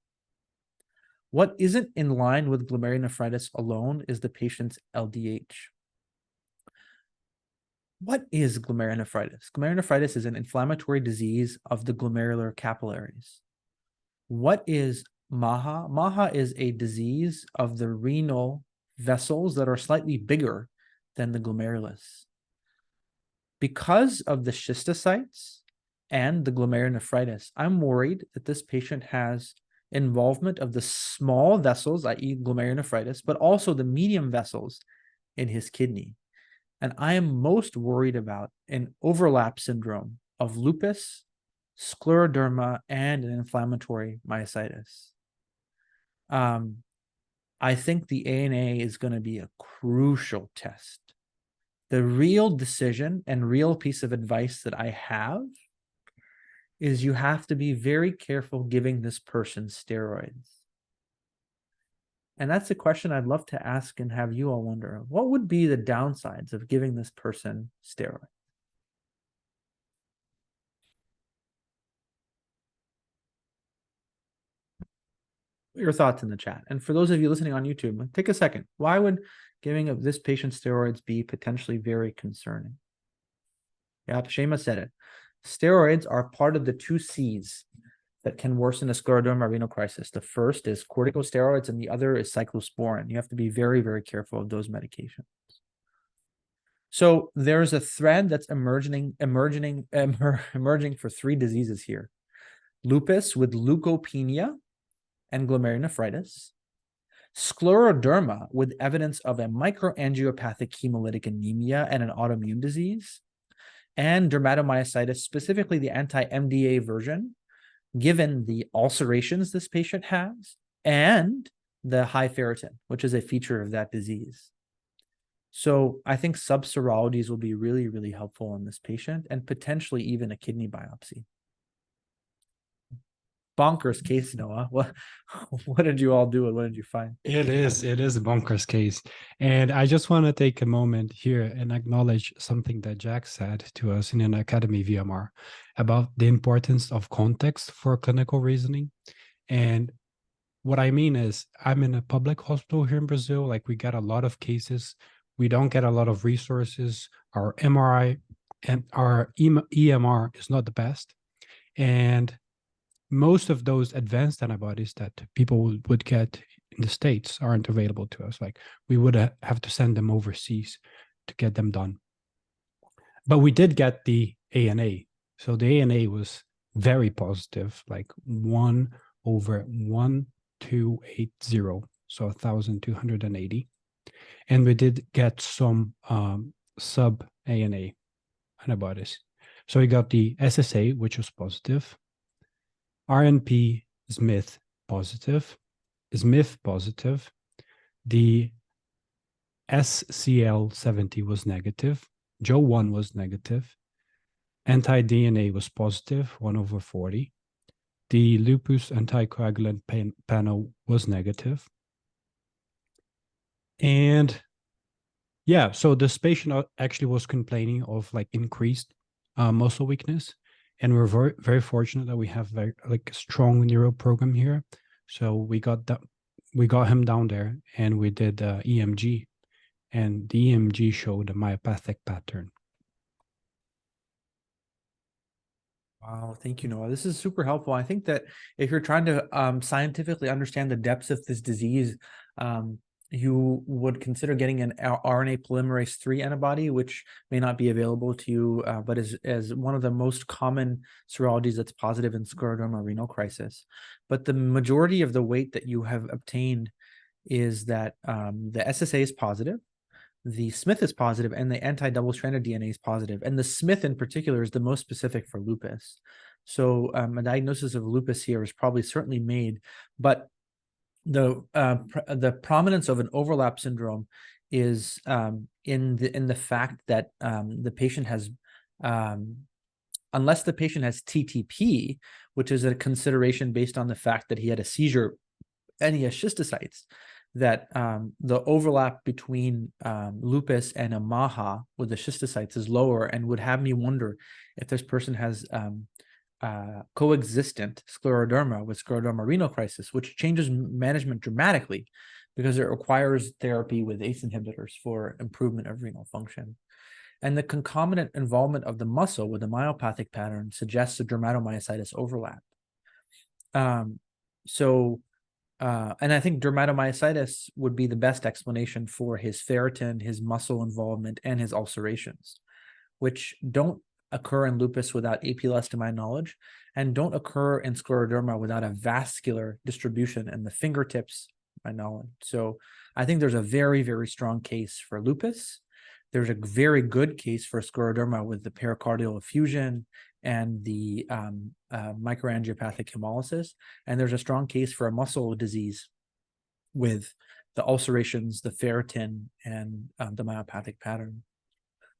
What isn't in line with glomerulonephritis alone is the patient's LDH. What is glomerulonephritis? Glomerulonephritis is an inflammatory disease of the glomerular capillaries. What is MAHA? MAHA is a disease of the renal vessels that are slightly bigger than the glomerulus. Because of the schistocytes and the glomerulonephritis, I'm worried that this patient has involvement of the small vessels, i.e. glomerulonephritis, but also the medium vessels in his kidney. And I am most worried about an overlap syndrome of lupus, scleroderma, and an inflammatory myositis. I think the ANA is going to be a crucial test. The real decision and real piece of advice that I have is you have to be very careful giving this person steroids. And that's a question I'd love to ask and have you all wonder. What would be the downsides of giving this person steroids? Your thoughts in the chat. And for those of you listening on YouTube, take a second. Why would giving of this patient steroids be potentially very concerning? Yeah, Shema said it. Steroids are part of the two C's that can worsen a scleroderma renal crisis. The first is corticosteroids and the other is cyclosporin. You have to be very, very careful of those medications. So there's a thread that's emerging for three diseases here. Lupus with leukopenia and glomerulonephritis, scleroderma with evidence of a microangiopathic hemolytic anemia and an autoimmune disease, and dermatomyositis, specifically the anti-MDA version, given the ulcerations this patient has, and the high ferritin, which is a feature of that disease. So I think subserologies will be really, really helpful in this patient, and potentially even a kidney biopsy. Bonkers case, Noah. What did you all do and what did you find? It is a bonkers case. And I just want to take a moment here and acknowledge something that Jack said to us in an academy VMR about the importance of context for clinical reasoning. And what I mean is, I'm in a public hospital here in Brazil. Like, we get a lot of cases. We don't get a lot of resources. Our MRI and our EMR is not the best. And most of those advanced antibodies that people would get in the States aren't available to us. Like, we would have to send them overseas to get them done. But we did get the ANA. So the ANA was very positive, like 1/1280, so 1,280. And we did get some sub-ANA antibodies. So we got the SSA, which was positive, RNP Smith positive, the SCL70 was negative, JO1 was negative, anti-DNA was positive, 1/40. The lupus anticoagulant panel was negative. And yeah, so this patient actually was complaining of like increased muscle weakness. And we're very, very fortunate that we have a strong neuro program here. So we got him down there and we did EMG, and the EMG showed a myopathic pattern. Wow, thank you, Noah. This is super helpful. I think that if you're trying to scientifically understand the depths of this disease, you would consider getting an RNA polymerase III antibody, which may not be available to you, but is one of the most common serologies that's positive in scleroderma renal crisis. But the majority of the weight that you have obtained is that the SSA is positive, the Smith is positive, and the anti-double-stranded DNA is positive. And the Smith in particular is the most specific for lupus. So a diagnosis of lupus here is probably certainly made, but the prominence of an overlap syndrome is in the fact that the patient has unless the patient has TTP, which is a consideration based on the fact that he had a seizure and he has schistocytes, that the overlap between lupus and a MAHA with the schistocytes is lower, and would have me wonder if this person has coexistent scleroderma with scleroderma renal crisis, which changes management dramatically because it requires therapy with ACE inhibitors for improvement of renal function. And the concomitant involvement of the muscle with a myopathic pattern suggests a dermatomyositis overlap. And I think dermatomyositis would be the best explanation for his ferritin, his muscle involvement, and his ulcerations, which don't occur in lupus without APLS to my knowledge, and don't occur in scleroderma without a vascular distribution in the fingertips, my knowledge. So I think there's a very, very strong case for lupus. There's a very good case for scleroderma with the pericardial effusion and the microangiopathic hemolysis. And there's a strong case for a muscle disease with the ulcerations, the ferritin, and the myopathic pattern.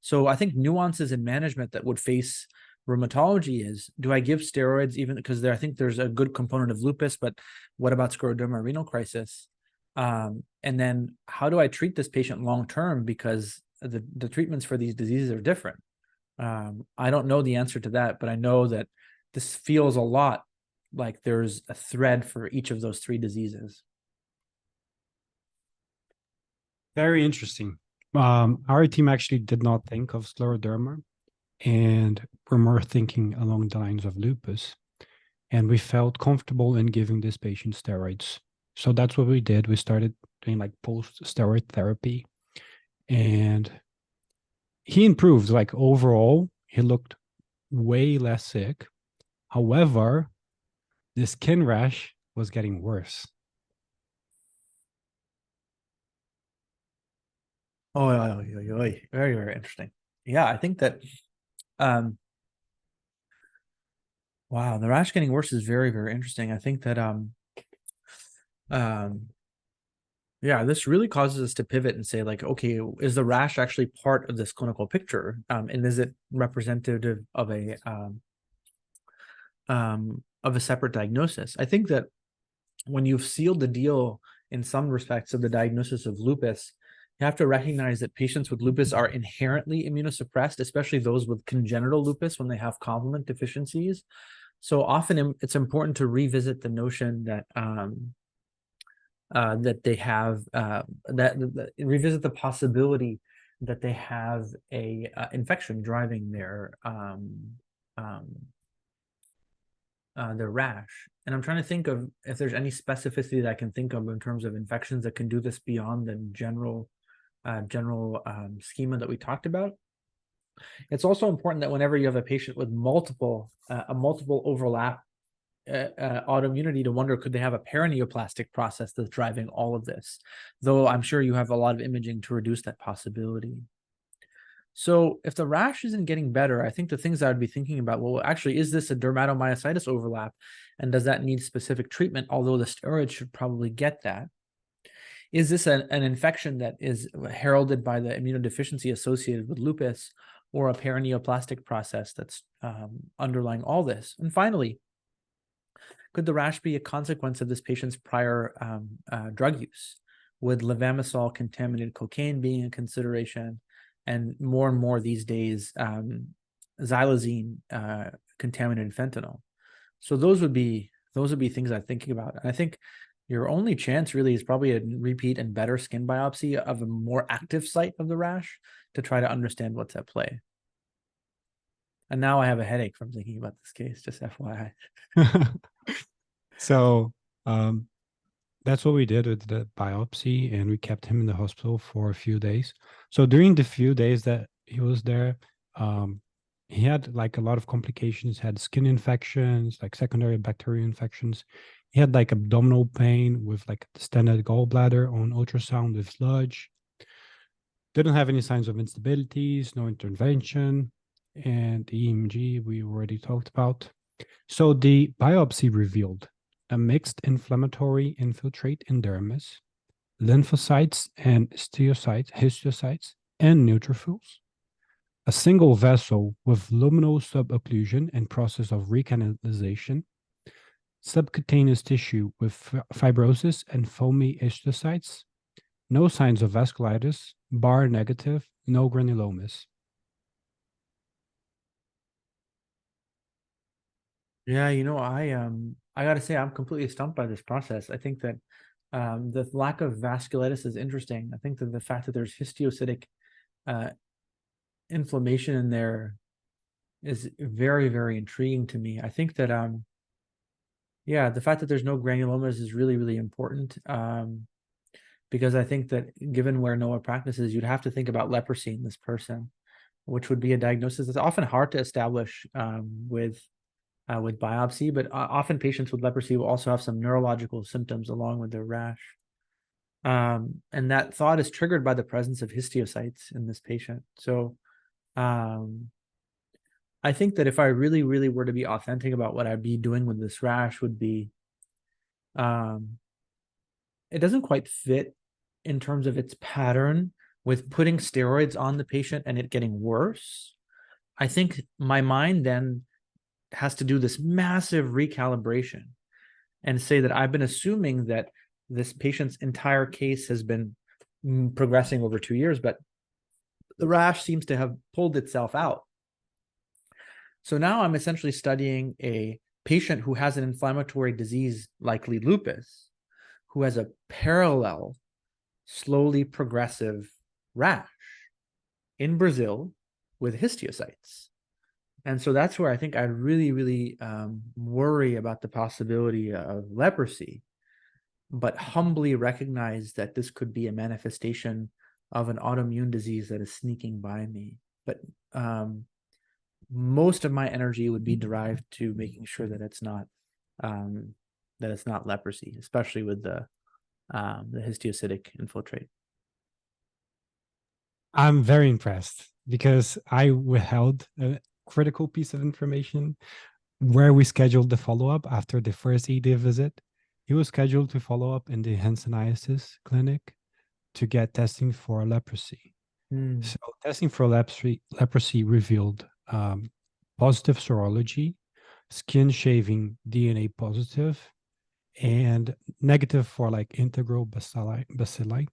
So I think nuances in management that would face rheumatology is, do I give steroids even because I think there's a good component of lupus, but what about scleroderma renal crisis? And then how do I treat this patient long-term, because the treatments for these diseases are different. I don't know the answer to that, but I know that this feels a lot like there's a thread for each of those three diseases. Very interesting. Our team actually did not think of scleroderma, and we're more thinking along the lines of lupus. And we felt comfortable in giving this patient steroids. So that's what we did. We started doing like post-steroid therapy, and he improved. Like, overall, he looked way less sick. However, the skin rash was getting worse. Oh, very, very interesting. Yeah, I think that, wow, the rash getting worse is very, very interesting. I think that, Yeah, this really causes us to pivot and say, like, okay, is the rash actually part of this clinical picture? And is it representative of a separate diagnosis? I think that when you've sealed the deal in some respects of the diagnosis of lupus, you have to recognize that patients with lupus are inherently immunosuppressed, especially those with congenital lupus when they have complement deficiencies. So often it's important to revisit the notion that that they have revisit the possibility that they have a infection driving their rash. And I'm trying to think of if there's any specificity that I can think of in terms of infections that can do this beyond the general schema that we talked about. It's also important that whenever you have a patient with multiple overlap autoimmunity, to wonder, could they have a paraneoplastic process that's driving all of this? Though I'm sure you have a lot of imaging to reduce that possibility. So if the rash isn't getting better, I think the things I would be thinking about, well, actually, is this a dermatomyositis overlap? And does that need specific treatment? Although the steroids should probably get that. Is this an infection that is heralded by the immunodeficiency associated with lupus, or a paraneoplastic process that's underlying all this? And finally, could the rash be a consequence of this patient's prior drug use, with levamisole contaminated cocaine being a consideration, and more these days, xylazine contaminated fentanyl? So those would be things I'm thinking about. And I think your only chance really is probably a repeat and better skin biopsy of a more active site of the rash to try to understand what's at play. And now I have a headache from thinking about this case, just FYI. So that's what we did with the biopsy, and we kept him in the hospital for a few days. So during the few days that he was there, he had like a lot of complications, had skin infections, like secondary bacterial infections. He had like abdominal pain with like distended gallbladder on ultrasound with sludge. Didn't have any signs of instabilities, no intervention, and EMG we already talked about. So the biopsy revealed a mixed inflammatory infiltrate in dermis, lymphocytes and histiocytes, and neutrophils, a single vessel with luminal subocclusion and process of recanalization, subcutaneous tissue with fibrosis and foamy histiocytes, no signs of vasculitis, bar negative, no granulomas. Yeah, I gotta say, I'm completely stumped by this process. I think that the lack of vasculitis is interesting. I think that the fact that there's histiocytic inflammation in there is very, very intriguing to me. I think that yeah, the fact that there's no granulomas is really, really important, because I think that given where NOAA practices, you'd have to think about leprosy in this person, which would be a diagnosis that's often hard to establish with biopsy, but often patients with leprosy will also have some neurological symptoms along with their rash. And that thought is triggered by the presence of histiocytes in this patient. So I think that if I really, really were to be authentic about what I'd be doing with this rash, would be it doesn't quite fit in terms of its pattern with putting steroids on the patient and it getting worse. I think my mind then has to do this massive recalibration and say that I've been assuming that this patient's entire case has been progressing over 2 years, but the rash seems to have pulled itself out. So now I'm essentially studying a patient who has an inflammatory disease, likely lupus, who has a parallel, slowly progressive rash in Brazil with histiocytes. And so that's where I think I really, really worry about the possibility of leprosy, but humbly recognize that this could be a manifestation of an autoimmune disease that is sneaking by me. But most of my energy would be derived to making sure that it's not leprosy, especially with the histiocytic infiltrate. I'm very impressed because I withheld a critical piece of information where we scheduled the follow-up after the first ED visit. he was scheduled to follow up in the Hanseníasis clinic to get testing for leprosy. So testing for leprosy revealed positive serology, skin shaving DNA positive, and negative for like integral bacilli.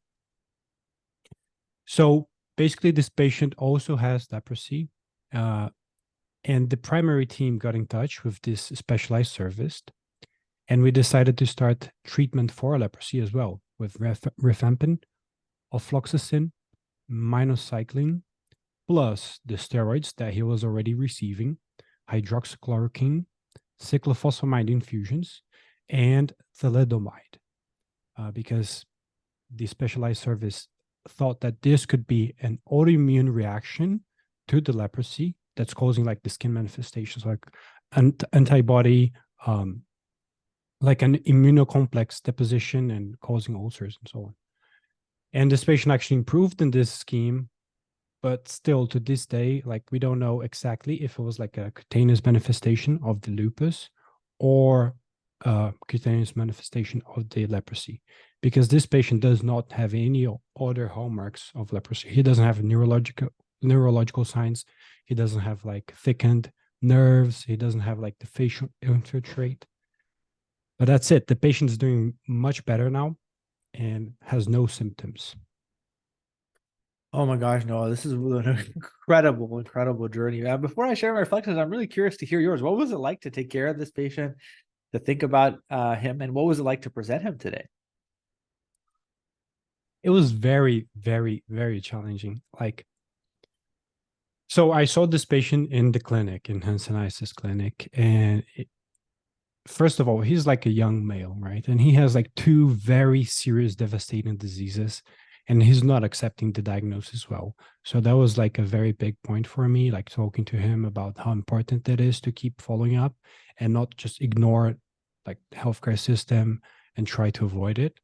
So basically, this patient also has leprosy, and the primary team got in touch with this specialized service, and we decided to start treatment for leprosy as well with rifampin, ofloxacin, minocycline, plus the steroids that he was already receiving, hydroxychloroquine, cyclophosphamide infusions, and thalidomide, because the specialized service thought that this could be an autoimmune reaction to the leprosy that's causing like the skin manifestations, like antibody, like an immunocomplex deposition and causing ulcers and so on. And this patient actually improved in this scheme, but still to this day, like we don't know exactly if it was like a cutaneous manifestation of the lupus or cutaneous manifestation of the leprosy, because this patient does not have any other hallmarks of leprosy. He doesn't have neurological signs. He doesn't have like thickened nerves. He doesn't have like the facial infiltrate. But that's it. The patient is doing much better now and has no symptoms. Oh my gosh, Noah, this is an incredible journey. Before I share my reflections, I'm really curious to hear yours. What was it like to take care of this patient, to think about him, and what was it like to present him today? It was very, very, very challenging. Like, so I saw this patient in the clinic, in Hanseníasis clinic, and first of all, he's like a young male, right? And he has like two very serious, devastating diseases, and he's not accepting the diagnosis well. So that was like a very big point for me, like talking to him about how important it is to keep following up and not just ignore like the healthcare system and try to avoid it.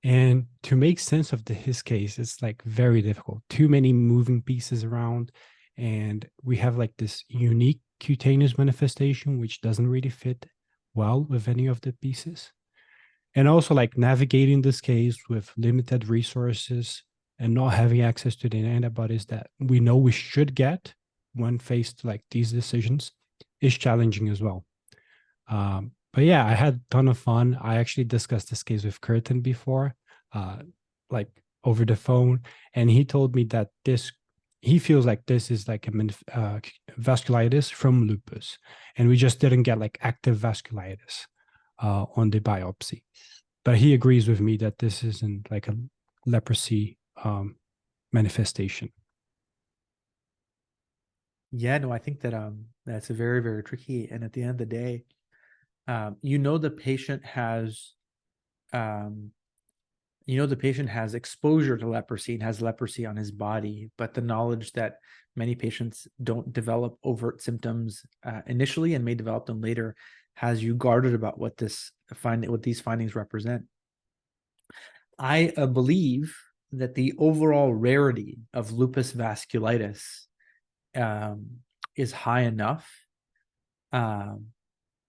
And to make sense of his case, it's like very difficult. Too many moving pieces around. And we have like this unique cutaneous manifestation, which doesn't really fit well with any of the pieces. And also like navigating this case with limited resources and not having access to the antibodies that we know we should get when faced like these decisions is challenging as well. But yeah, I had a ton of fun. I actually discussed this case with Curtin before, like over the phone, and he told me that he feels like this is like a vasculitis from lupus, and we just didn't get like active vasculitis on the biopsy. But he agrees with me that this isn't like a leprosy manifestation. Yeah, no, I think that that's a very tricky. And at the end of the day, the patient has exposure to leprosy and has leprosy on his body, but the knowledge that many patients don't develop overt symptoms initially and may develop them later has you guarded about what these findings represent. I believe that the overall rarity of lupus vasculitis is high enough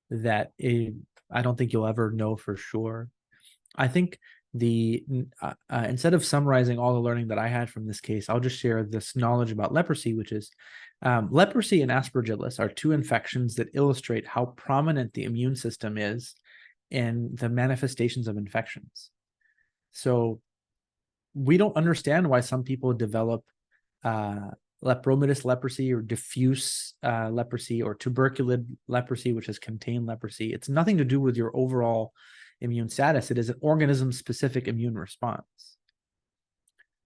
that I don't think you'll ever know for sure. I think instead of summarizing all the learning that I had from this case, I'll just share this knowledge about leprosy, which is leprosy and aspergillus are two infections that illustrate how prominent the immune system is in the manifestations of infections. So we don't understand why some people develop lepromatous leprosy or diffuse leprosy or tuberculous leprosy, which is contained leprosy. It's nothing to do with your overall immune status. It is an organism-specific immune response.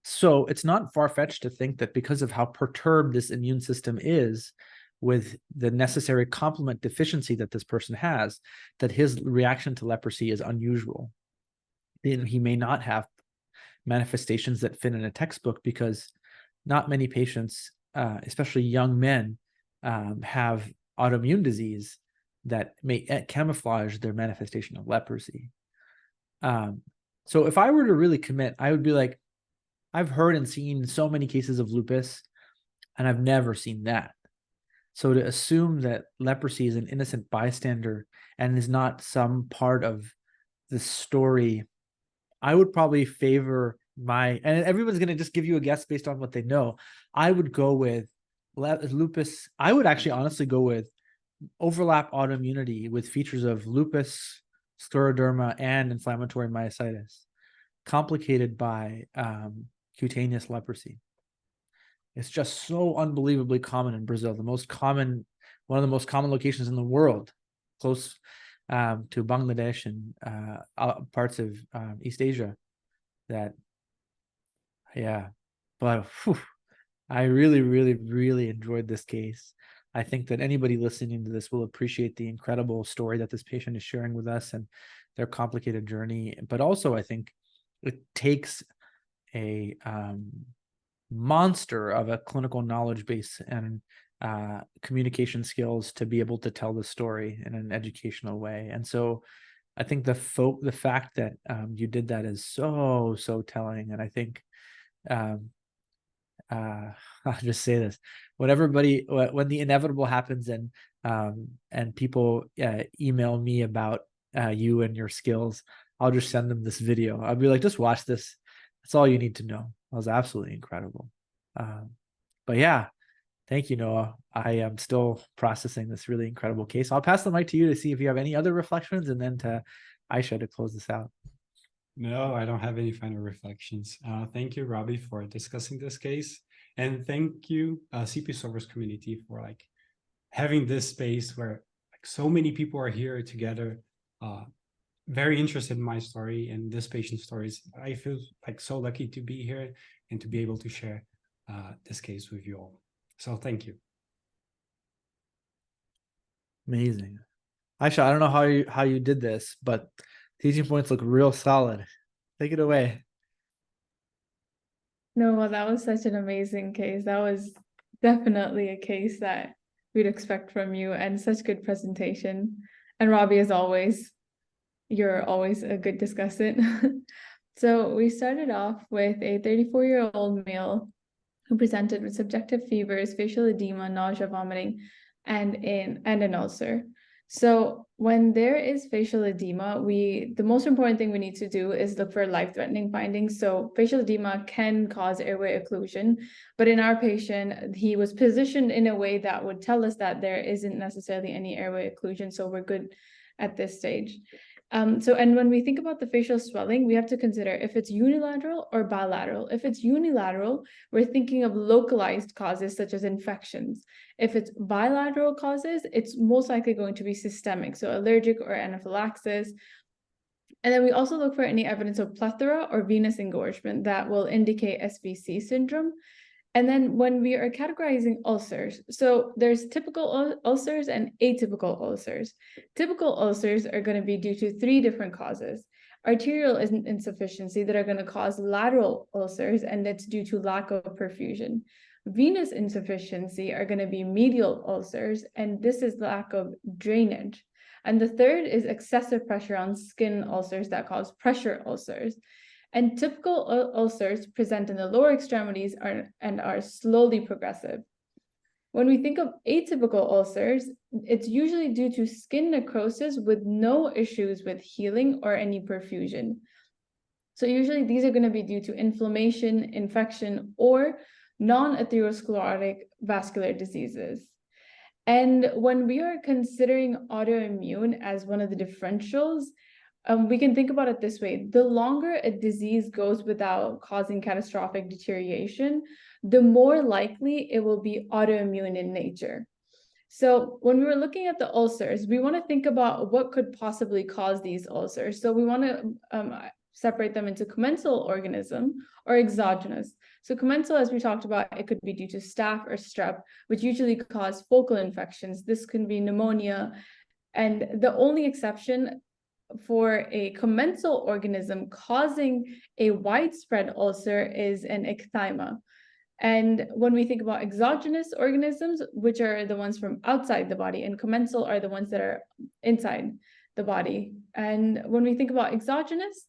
So it's not far-fetched to think that because of how perturbed this immune system is with the necessary complement deficiency that this person has, that his reaction to leprosy is unusual. He may not have manifestations that fit in a textbook because not many patients, especially young men, have autoimmune disease that may camouflage their manifestation of leprosy. So if I were to really commit, I would be like, I've heard and seen so many cases of lupus, and I've never seen that. So to assume that leprosy is an innocent bystander and is not some part of the story, I would probably favor and everyone's going to just give you a guess based on what they know. I would go with lupus. I would actually honestly go with overlap autoimmunity with features of lupus, scleroderma, and inflammatory myositis, complicated by cutaneous leprosy. It's just so unbelievably common in Brazil. One of the most common locations in the world, close to Bangladesh and parts of East Asia. But I really, really, really enjoyed this case. I think that anybody listening to this will appreciate the incredible story that this patient is sharing with us and their complicated journey. But also, I think it takes a monster of a clinical knowledge base and communication skills to be able to tell the story in an educational way. And so I think the fact that you did that is so telling. And I think I'll just say this: when the inevitable happens and people email me about you and your skills, I'll just send them this video. I'll be like, just watch this. That's all you need to know. That was absolutely incredible. But yeah, thank you, Noah. I am still processing this really incredible case. I'll pass the mic to you to see if you have any other reflections, and then to Aisha to close this out. No, I don't have any final reflections. Thank you, Rabih, for discussing this case. And thank you, CP Solvers community, for like having this space where like so many people are here together, very interested in my story and this patient's stories. I feel like so lucky to be here and to be able to share this case with you all. So thank you. Amazing. Aisha, I don't know how you did this, but teaching points look real solid. Take it away. No, well, that was such an amazing case. That was definitely a case that we'd expect from you, and such good presentation. And Rabih, as always, you're always a good discussant. So we started off with a 34-year-old male who presented with subjective fevers, facial edema, nausea, vomiting, and an ulcer. So when there is facial edema, the most important thing we need to do is look for life-threatening findings. So facial edema can cause airway occlusion, but in our patient, he was positioned in a way that would tell us that there isn't necessarily any airway occlusion. So we're good at this stage. And when we think about the facial swelling, we have to consider if it's unilateral or bilateral. If it's unilateral, we're thinking of localized causes such as infections. If it's bilateral causes, it's most likely going to be systemic, so allergic or anaphylaxis. And then we also look for any evidence of plethora or venous engorgement that will indicate SVC syndrome. And then when we are categorizing ulcers, so there's typical ulcers and atypical ulcers. Typical ulcers are going to be due to 3 different causes. Arterial insufficiency that are going to cause lateral ulcers, and that's due to lack of perfusion. Venous insufficiency are going to be medial ulcers, and this is lack of drainage. And the third is excessive pressure on skin ulcers that cause pressure ulcers. And typical ulcers present in the lower extremities and are slowly progressive. When we think of atypical ulcers, it's usually due to skin necrosis with no issues with healing or any perfusion. So usually these are going to be due to inflammation, infection, or non-atherosclerotic vascular diseases. And when we are considering autoimmune as one of the differentials, we can think about it this way: the longer a disease goes without causing catastrophic deterioration, the more likely it will be autoimmune in nature. So when we were looking at the ulcers, we want to think about what could possibly cause these ulcers. So we want to separate them into commensal organism or exogenous. So commensal, as we talked about, it could be due to staph or strep, which usually cause focal infections. This can be pneumonia. And the only exception for a commensal organism causing a widespread ulcer is an ecthyma. And when we think about exogenous organisms, which are the ones from outside the body, and commensal are the ones that are inside the body. And when we think about exogenous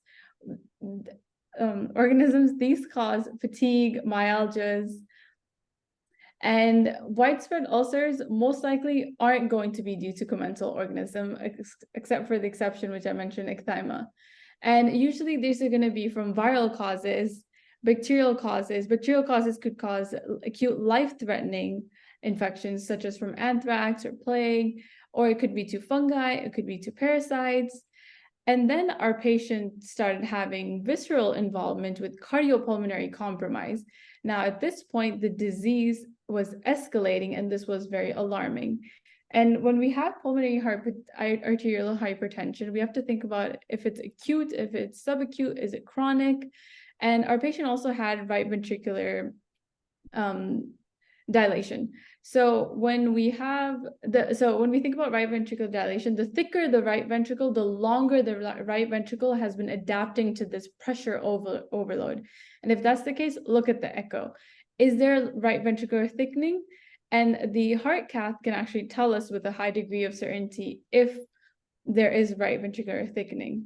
organisms, these cause fatigue, myalgias, And widespread ulcers most likely aren't going to be due to commensal organism, except for the exception, which I mentioned, ecthyma. And usually these are going to be from viral causes, bacterial causes. Bacterial causes could cause acute life-threatening infections, such as from anthrax or plague, or it could be to fungi, it could be to parasites. And then our patient started having visceral involvement with cardiopulmonary compromise. Now, at this point, the disease was escalating, and this was very alarming. And when we have pulmonary arterial hypertension, we have to think about if it's acute, if it's subacute, is it chronic? And our patient also had right ventricular dilation. So when we think about right ventricular dilation, the thicker the right ventricle, the longer the right ventricle has been adapting to this pressure overload. And if that's the case, look at the echo. Is there right ventricular thickening? And the heart cath can actually tell us with a high degree of certainty if there is right ventricular thickening.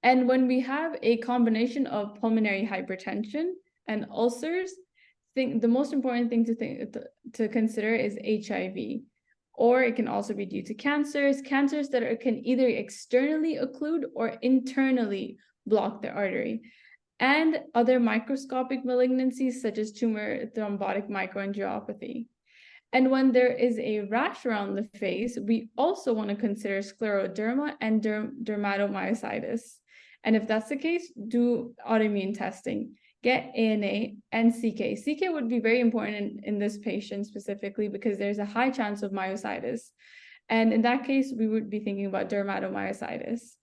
And when we have a combination of pulmonary hypertension and ulcers, the most important thing to consider is HIV, or it can also be due to cancers that can either externally occlude or internally block the artery, and other microscopic malignancies such as tumor thrombotic microangiopathy. And when there is a rash around the face, we also want to consider scleroderma and dermatomyositis. And if that's the case, do autoimmune testing. Get ANA and CK. CK would be very important in this patient specifically because there's a high chance of myositis. And in that case, we would be thinking about dermatomyositis.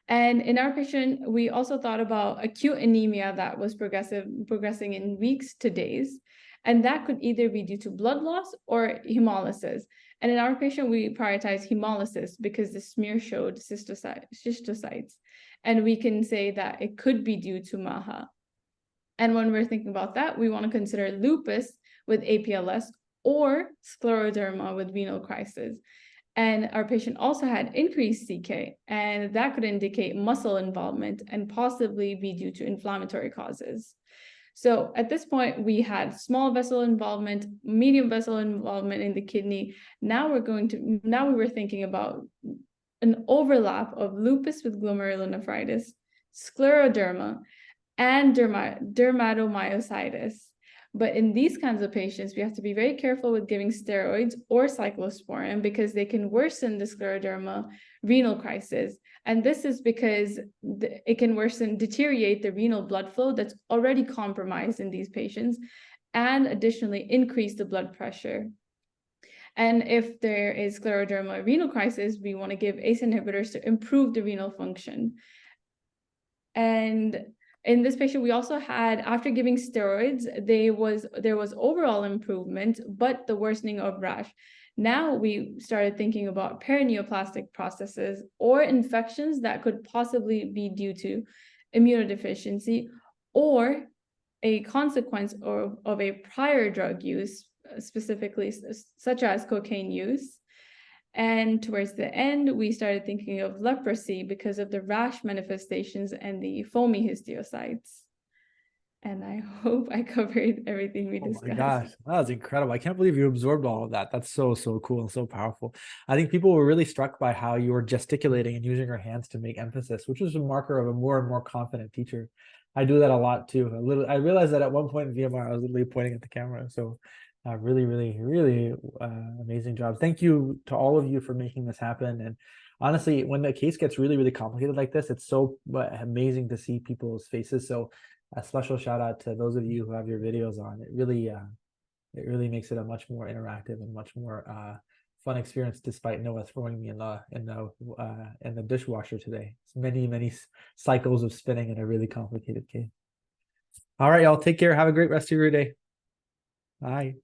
And in our patient, we also thought about acute anemia that was progressing in weeks to days. And that could either be due to blood loss or hemolysis. And in our patient, we prioritize hemolysis because the smear showed schistocytes. And we can say that it could be due to MAHA. And when we're thinking about that, we want to consider lupus with APLS or scleroderma with renal crisis. And our patient also had increased CK, and that could indicate muscle involvement and possibly be due to inflammatory causes. So at this point, we had small vessel involvement, medium vessel involvement in the kidney. Now we were thinking about an overlap of lupus with glomerulonephritis, scleroderma, and dermatomyositis. But in these kinds of patients, we have to be very careful with giving steroids or cyclosporin because they can worsen the scleroderma renal crisis. And this is because it can deteriorate the renal blood flow that's already compromised in these patients, and additionally increase the blood pressure. And if there is scleroderma renal crisis, we want to give ACE inhibitors to improve the renal function. And in this patient, we also had, after giving steroids, there was overall improvement, but the worsening of rash. Now we started thinking about perineoplastic processes or infections that could possibly be due to immunodeficiency or a consequence of a prior drug use, specifically such as cocaine use. And towards the end, we started thinking of leprosy because of the rash manifestations and the foamy histiocytes. And I hope I covered everything we discussed. Oh my gosh, that was incredible. I can't believe you absorbed all of that. That's so cool and so powerful. I think people were really struck by how you were gesticulating and using your hands to make emphasis, which was a marker of a more and more confident teacher. I do that a lot too. I realized that at one point in VMR, I was literally pointing at the camera. So really amazing job. Thank you to all of you for making this happen. And honestly, when the case gets really complicated like this, it's so amazing to see people's faces. So a special shout out to those of you who have your videos on. It really makes it a much more interactive and much more fun experience, despite Noah throwing me in the dishwasher today. It's many cycles of spinning in a really complicated case. All right, y'all, take care. Have a great rest of your day. Bye.